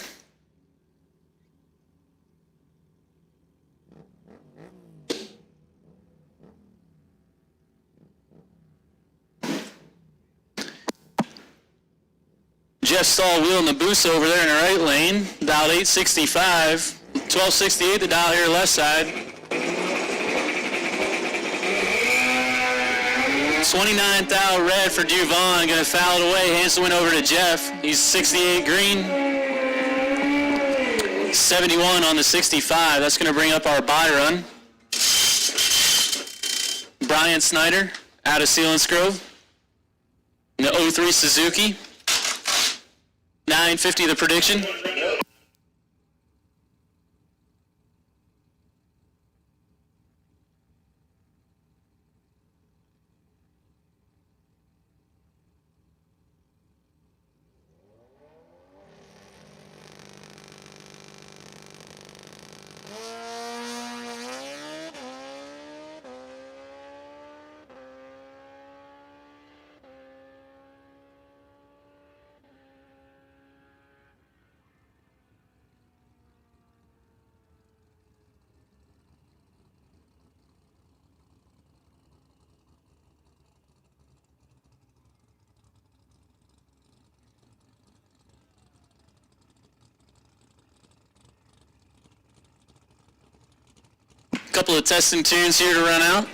Jeff Stahl wheeling the boost over there in the right lane. Dialed 865. 1268 the dial here left side. 29 thou red for Duvon. Going to foul it away. Hands the win over to Jeff. He's 68 green. 71 on the 65. That's going to bring up our bye run. Brian Snyder out of Sealands Grove. In the 03 Suzuki. 950 the prediction. Couple of testing tunes here to run out.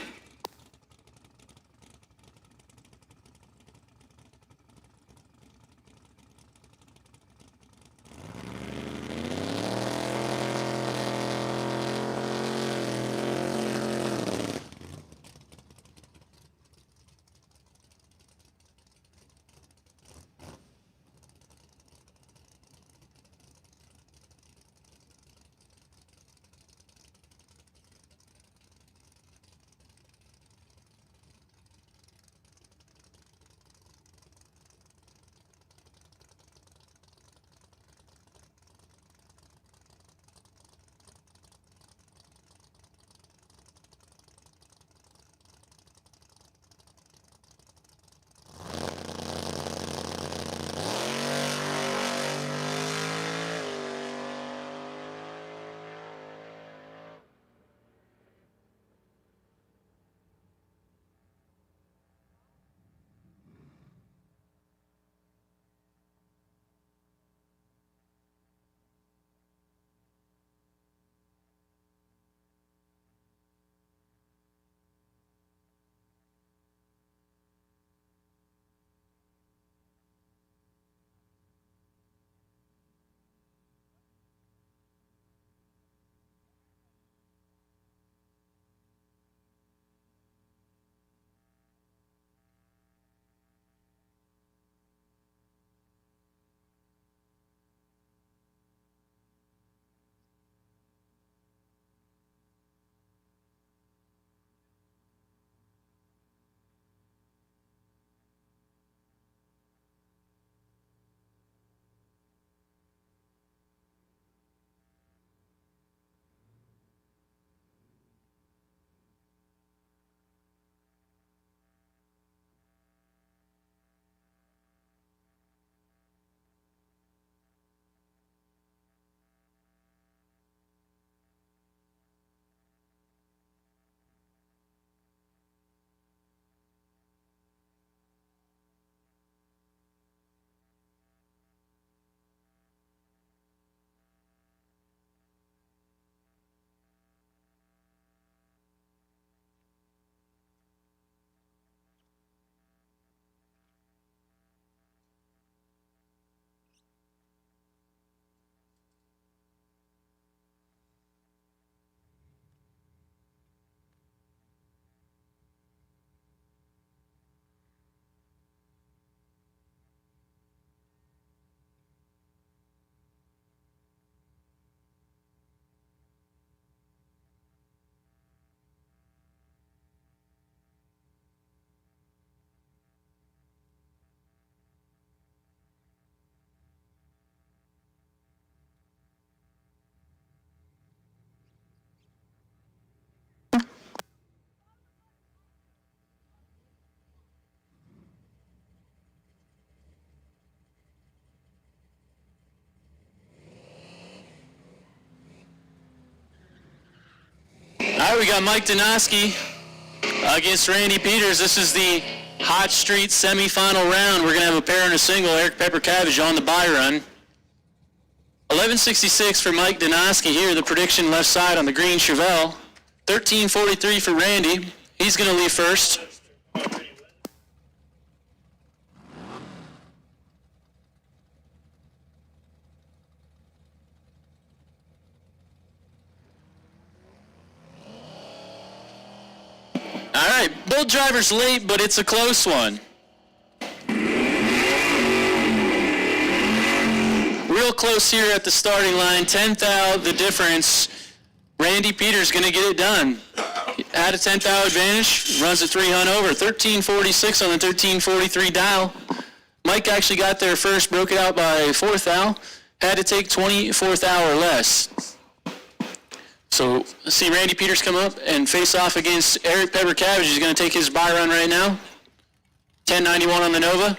All right, we got Mike Donoski against Randy Peters. This is the Hot Street semifinal round. We're going to have a pair and a single. Eric Pepper Cabbage on the bye run. 11:66 for Mike Donoski here. The prediction left side on the green Chevelle. 13:43 for Randy. He's going to leave first. All right, both drivers late, but it's a close one. real close here at the starting line. 10th out, the difference. Randy Peters going to get it done. Had a 10th out advantage, runs a 3 hunt over. 13:46 on the 13:43 dial. Mike actually got there first, broke it out by 4th thou. Had to take 24th thou or less. So see Randy Peters come up and face off against Eric Pepper Cabbage. He's going to take his bye run right now. 10:91 on the Nova.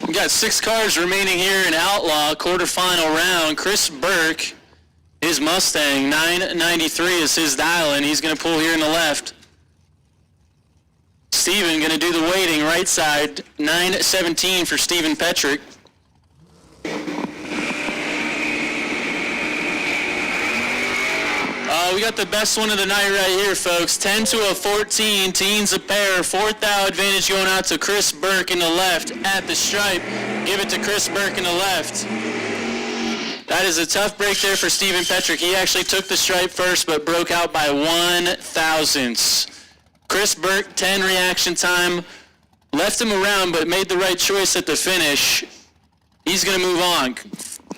We got 6 cars remaining here in Outlaw, quarterfinal round. Chris Burke, his Mustang, 993 is his dial, and he's going to pull here in the left. Steven going to do the waiting right side, 917 for Steven Petrick. We got the best one of the night right here, folks. 10 to a 14, teens a pair. Fourth thou advantage going out to Chris Burke in the left at the stripe. Give it to Chris Burke in the left. That is a tough break there for Stephen Petrick. He actually took the stripe first, but broke out by 1/1000. Chris Burke, 10 reaction time. Left him around, but made the right choice at the finish. He's going to move on.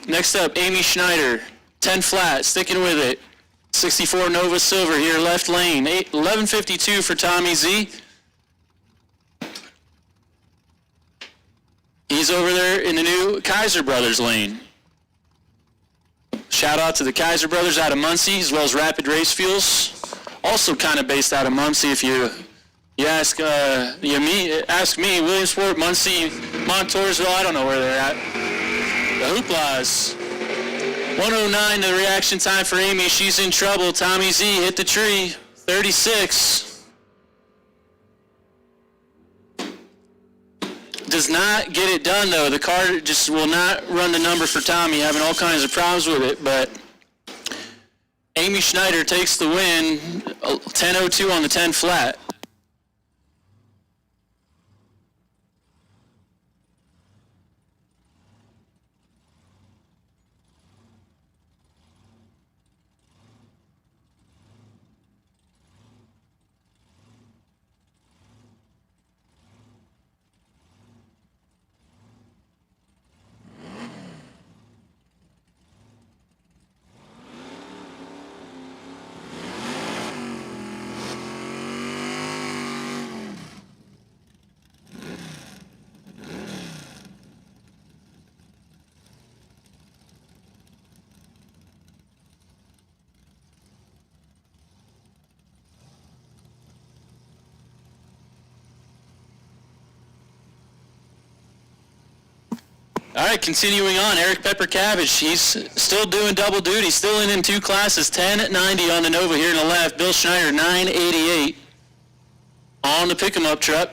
Next up, Amy Schneider, 10 flat, sticking with it. 64 Nova Silver here, left lane. 11:52 for Tommy Z. He's over there in the new Kaiser Brothers lane. Shout out to the Kaiser Brothers out of Muncie, as well as Rapid Race Fuels. Also kind of based out of Muncie. If you ask me, Williamsport, Muncie, Montoursville, I don't know where they're at. The Hooplas. 109 the reaction time for Amy. She's in trouble. Tommy Z hit the tree. 36. Does not get it done, though. The car just will not run the number for Tommy, having all kinds of problems with it. But Amy Schneider takes the win. 10:02 on the 10 flat. All right, continuing on, Eric Pepper Cabbage. He's still doing double duty, still in 2 classes. 1090 on the Nova here in the left. Bill Schneider, 988 on the pick-em-up truck.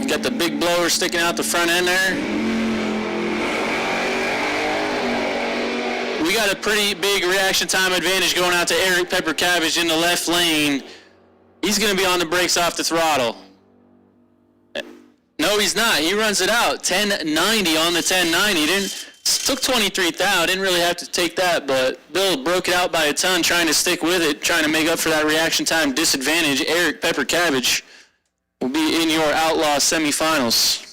Got the big blower sticking out the front end there. We got a pretty big reaction time advantage going out to Eric Pepper Cabbage in the left lane. He's going to be on the brakes off the throttle. No, he's not. He runs it out. 1090 on the 1090. Took 23 thou. Didn't really have to take that, but Bill broke it out by a ton, trying to stick with it, trying to make up for that reaction time disadvantage. Eric Pepper Cabbage will be in your Outlaw semifinals.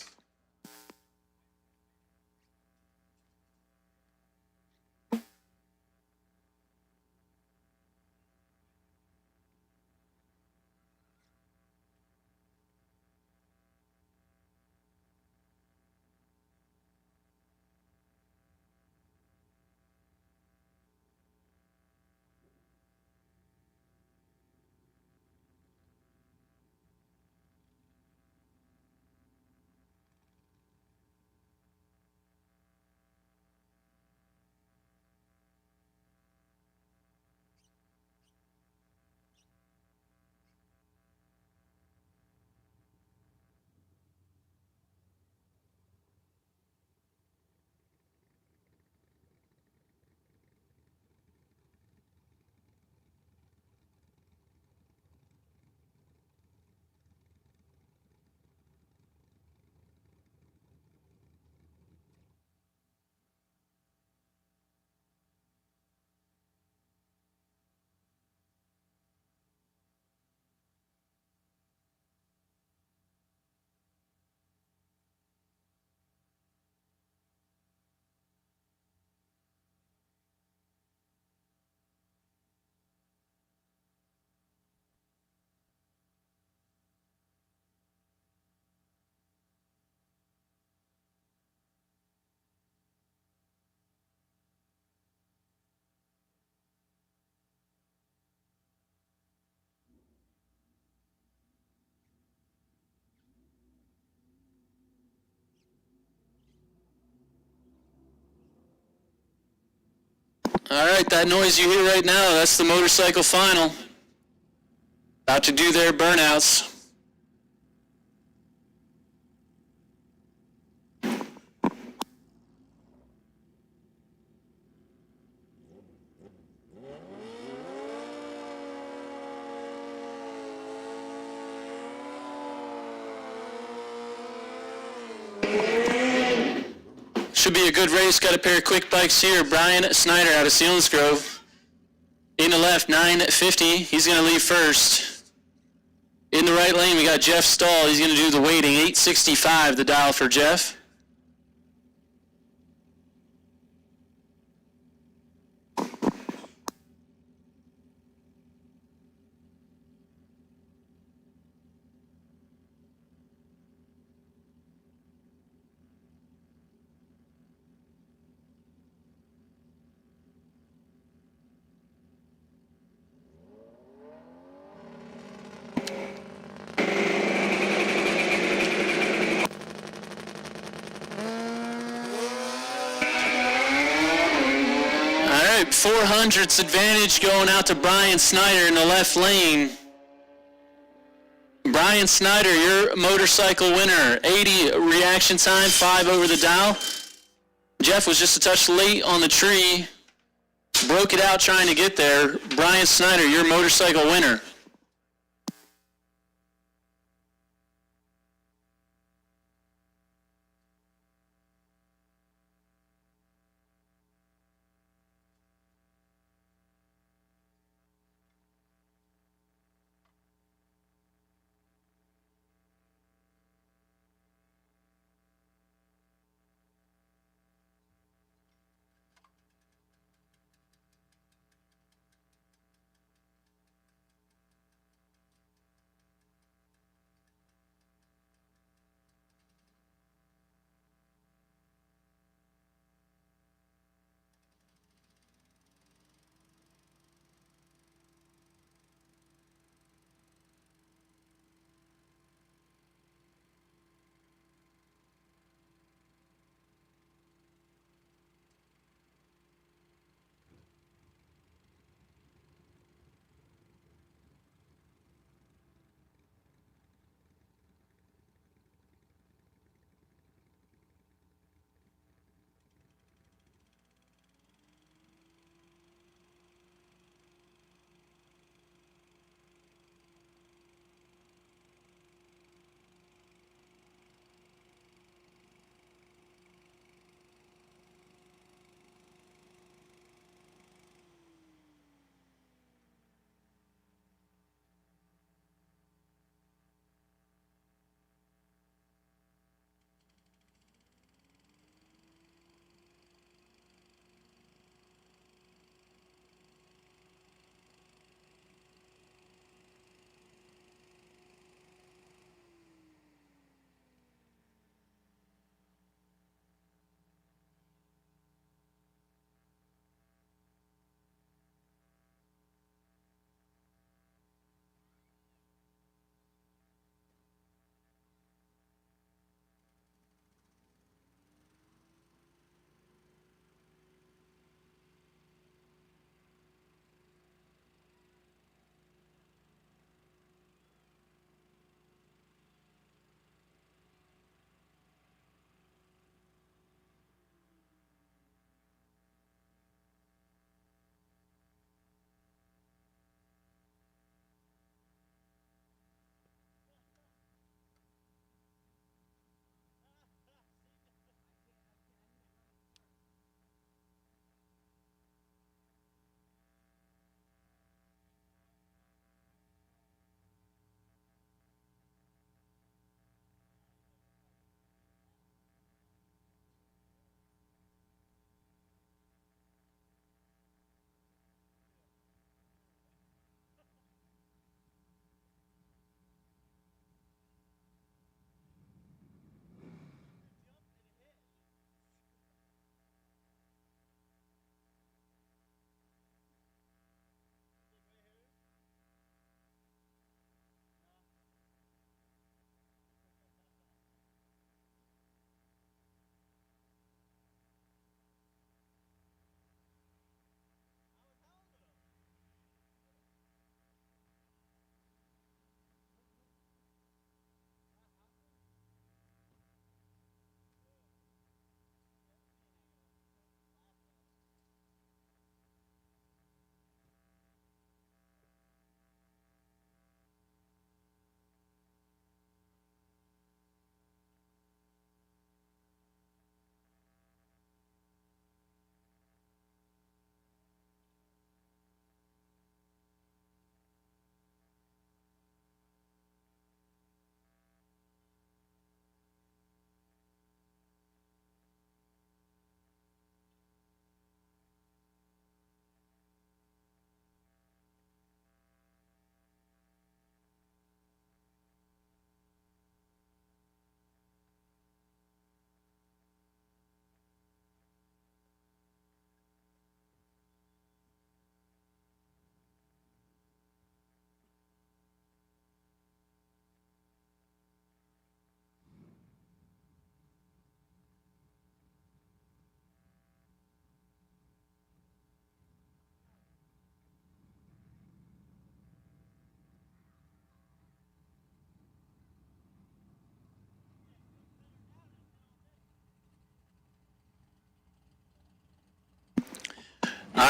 All right, that noise you hear right now, that's the motorcycle final. About to do their burnouts. Should be a good race. Got a pair of quick bikes here. Brian Snyder out of Selinsgrove. In the left, 950. He's going to leave first. In the right lane, we got Jeff Stahl. He's going to do the waiting. 865, the dial for Jeff. All right, 400's advantage going out to Brian Snyder in the left lane. Brian Snyder, your motorcycle winner. 80 reaction time, 5 over the dial. Jeff was just a touch late on the tree. Broke it out trying to get there. Brian Snyder, your motorcycle winner.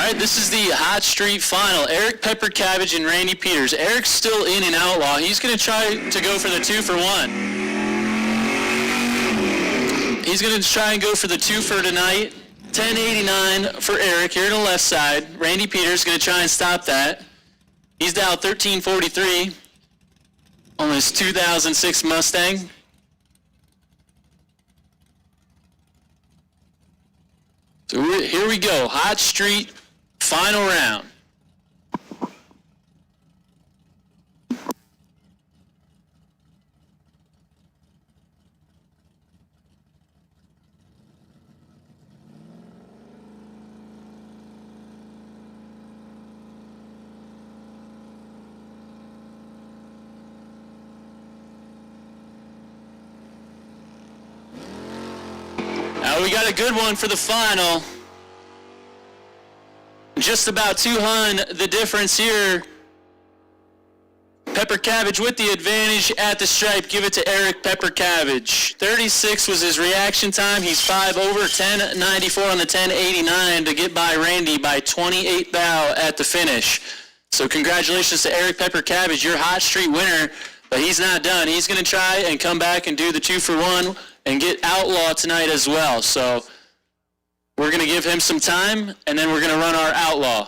right, this is the Hot Street Final. Eric Pepper Cabbage and Randy Peters. Eric's still in an outlaw. He's going to try to go for the 2-for-1. He's going to try and go for the 2 for tonight. 1089 for Eric here to the left side. Randy Peters going to try and stop that. He's down 1343 on his 2006 Mustang. So here we go, Hot Street, final round. Now we got a good one for the final. Just about 200 the difference here. Pepper Cabbage with the advantage at the stripe. Give it to Eric Pepper Cabbage. 36 was his reaction time. He's 5 over, 1094 on the 1089 to get by Randy by 28 thou at the finish. So congratulations to Eric Pepper Cabbage, your Hot Street winner. But he's not done. He's going to try and come back and do the 2-for-1 and get outlaw tonight as well. So we're going to give him some time, and then we're going to run our outlaw.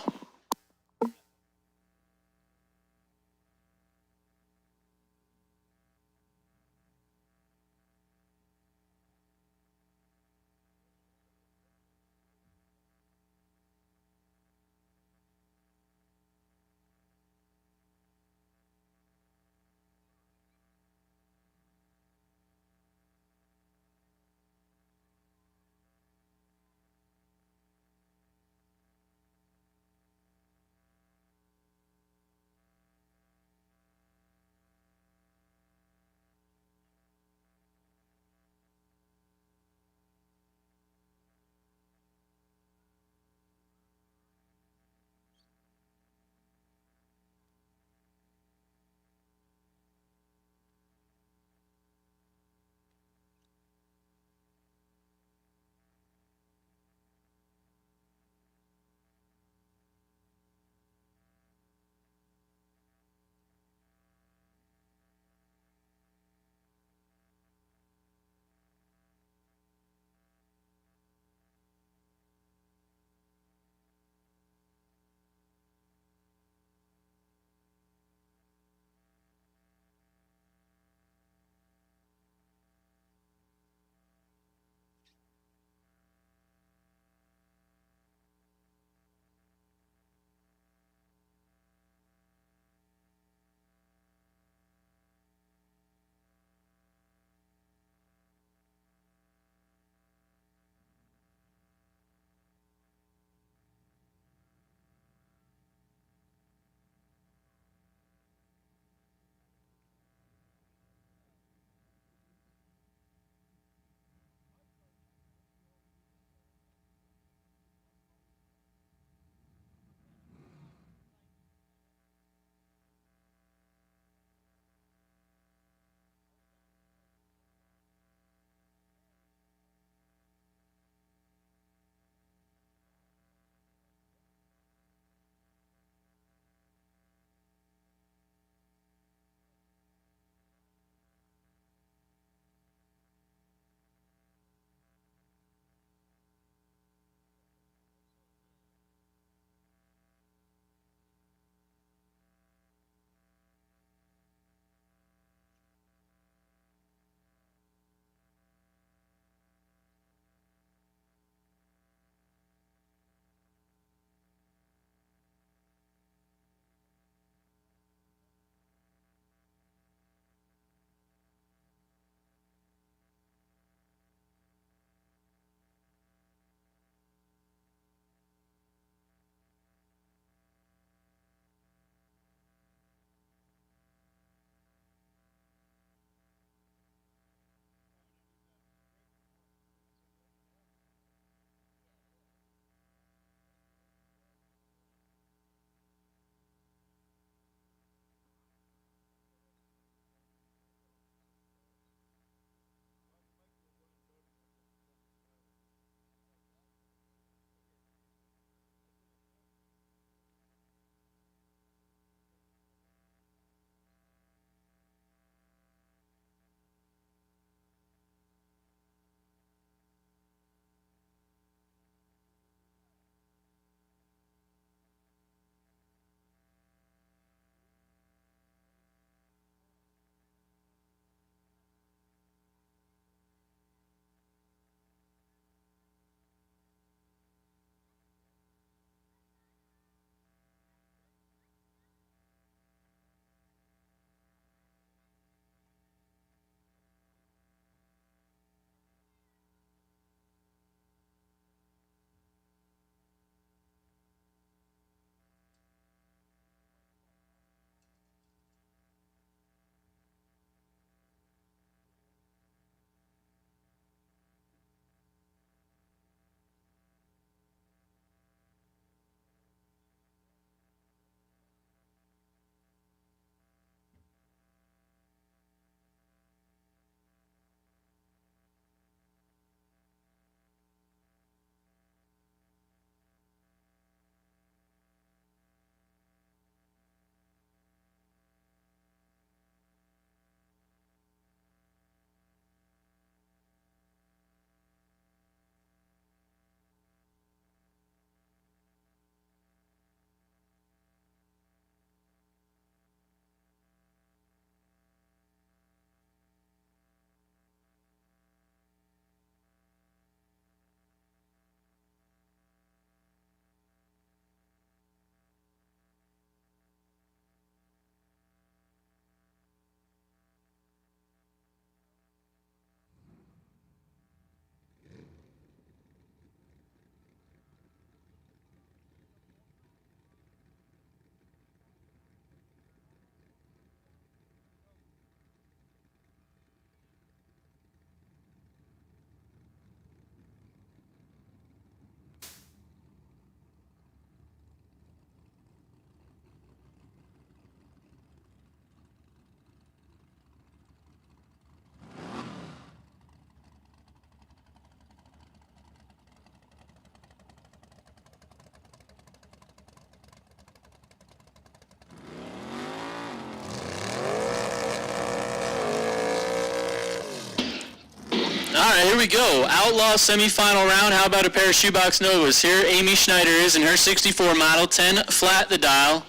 right, here we go. Outlaw semifinal round. How about a pair of shoebox Novas? Here, Amy Schneider is in her 64 model, 10 flat the dial,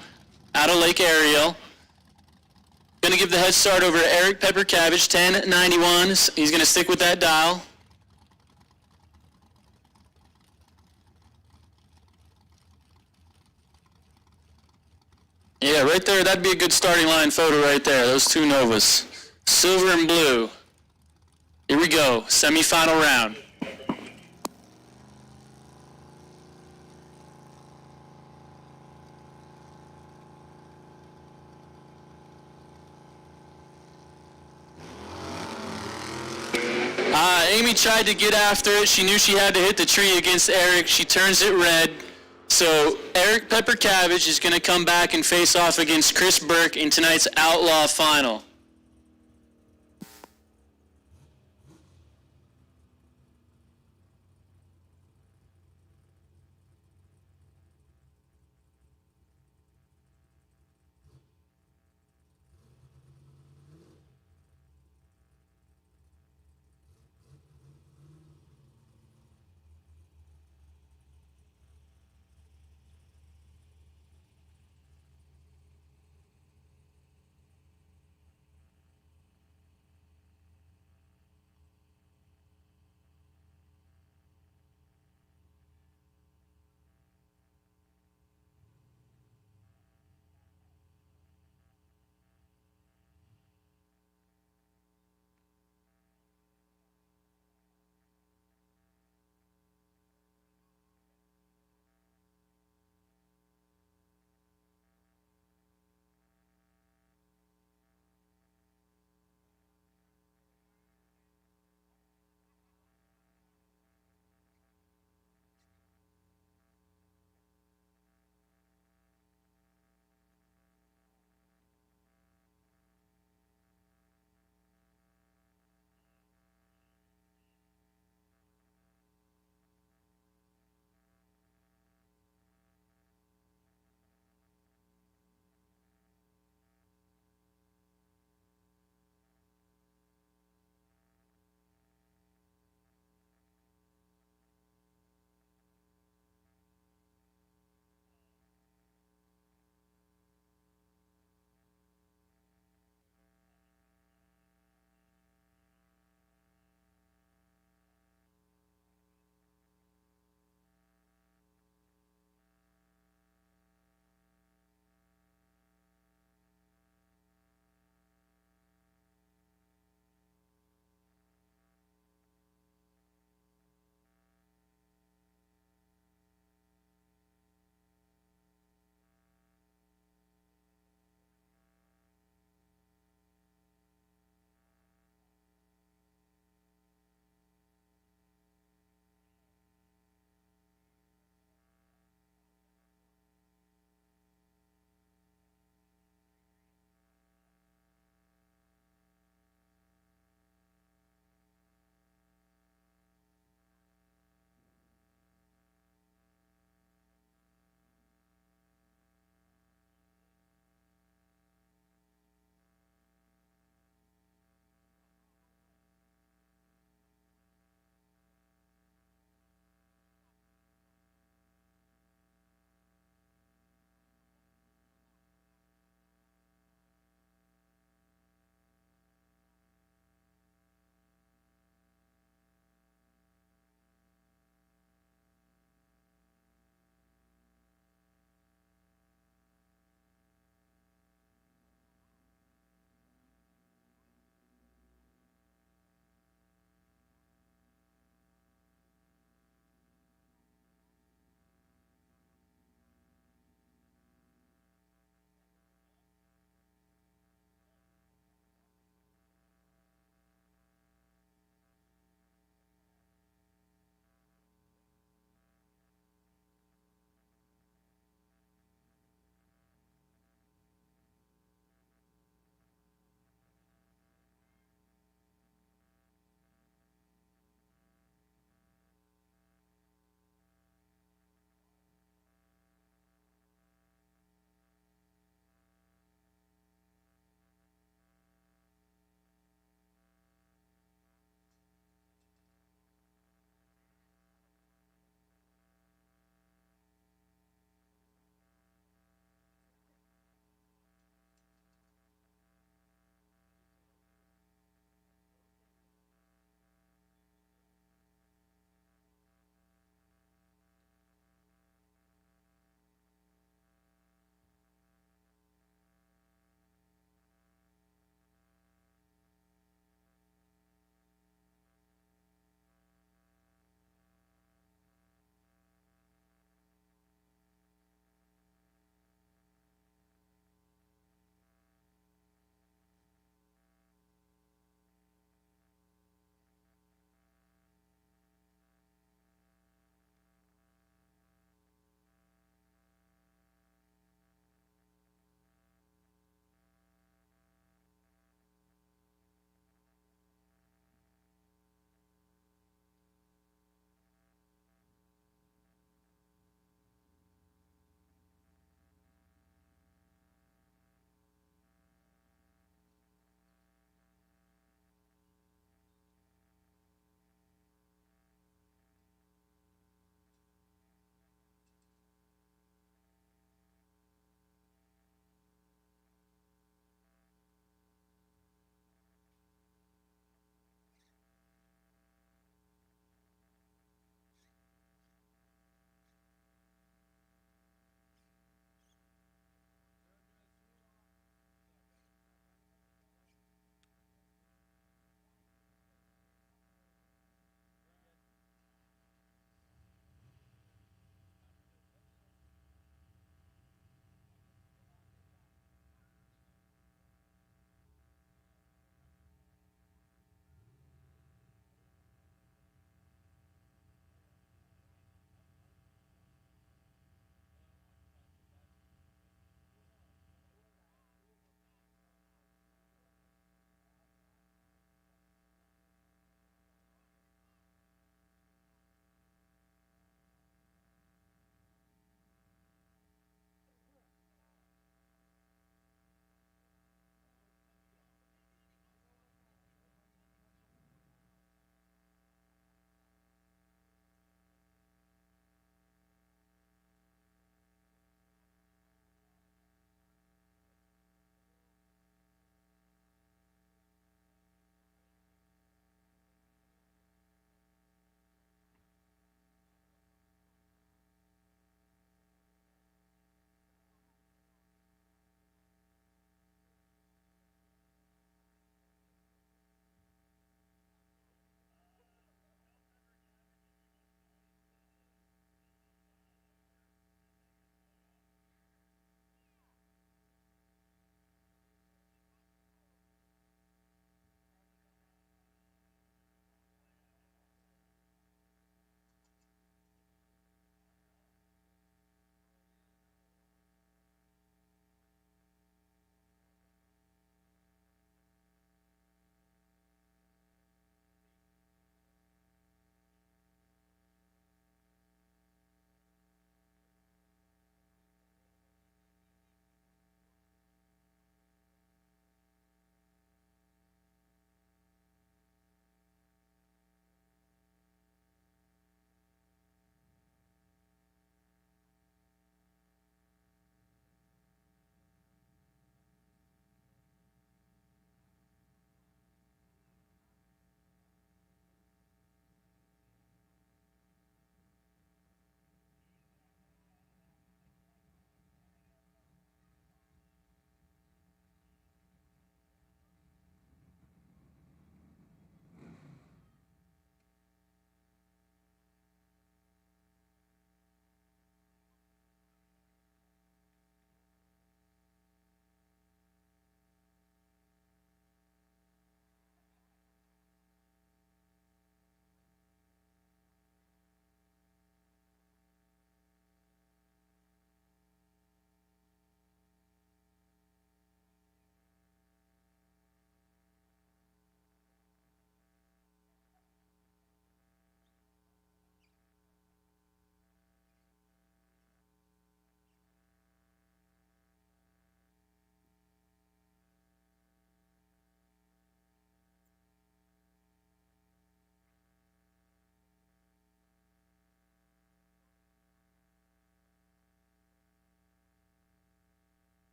out of Lake Ariel. Going to give the head start over to Eric Pepper Cabbage, 1091. He's going to stick with that dial. Yeah, right there, that'd be a good starting line photo right there. Those two Novas. Silver and blue. Here we go, semifinal round. Amy tried to get after it. She knew she had to hit the tree against Eric. She turns it red. So Eric Pepper Cabbage is going to come back and face off against Chris Burke in tonight's Outlaw final.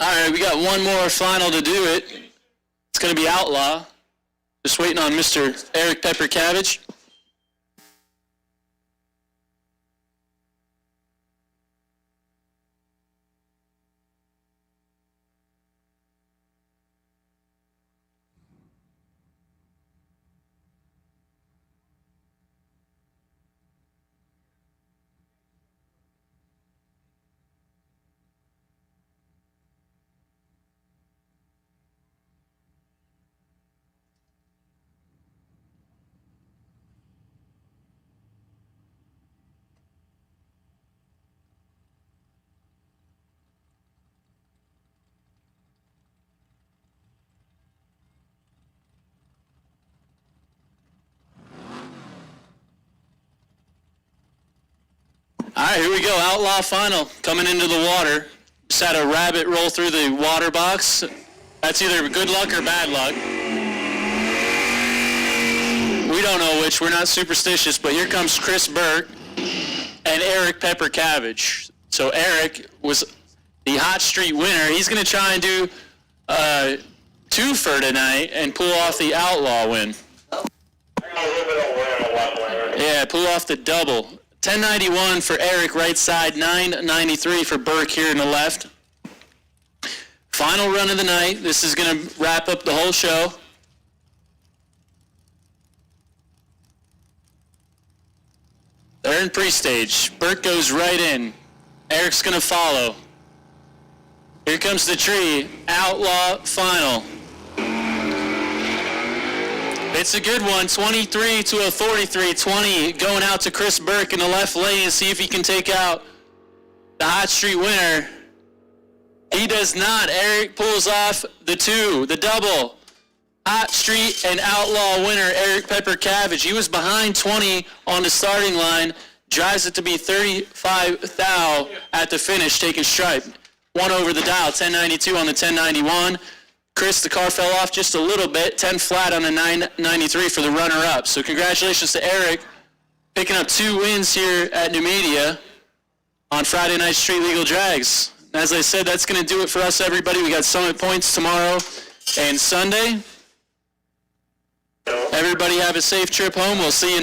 All right, we got one more final to do it. It's going to be Outlaw. Just waiting on Mr. Eric Pepper Cabbage. All right, here we go. Outlaw final coming into the water. Just had a rabbit roll through the water box. That's either good luck or bad luck. We don't know which. We're not superstitious, but here comes Chris Burke and Eric Pepper Cabbage. So Eric was the Hot Street winner. He's going to try and do two for tonight and pull off the Outlaw win. Yeah, pull off the double. 1091 for Eric, right side. 993 for Burke here in the left. Final run of the night. This is going to wrap up the whole show. They're in pre-stage. Burke goes right in. Eric's going to follow. Here comes the tree. Outlaw final. It's a good one, 23 to a 43. 20 going out to Chris Burke in the left lane. See if he can take out the Hot Street winner. He does not. Eric pulls off the two, the double. Hot Street and Outlaw winner, Eric Pepper Cabbage. He was behind 20 on the starting line. Drives it to be 35 thou at the finish, taking stripe. One over the dial, 1092 on the 1091. Chris, the car fell off just a little bit, 10 flat on the 993 for the runner-up. So congratulations to Eric, picking up 2 wins here at Numidia on Friday Night Street Legal Drags. As I said, that's going to do it for us, everybody. We got Summit Points tomorrow and Sunday. Everybody have a safe trip home. We'll see you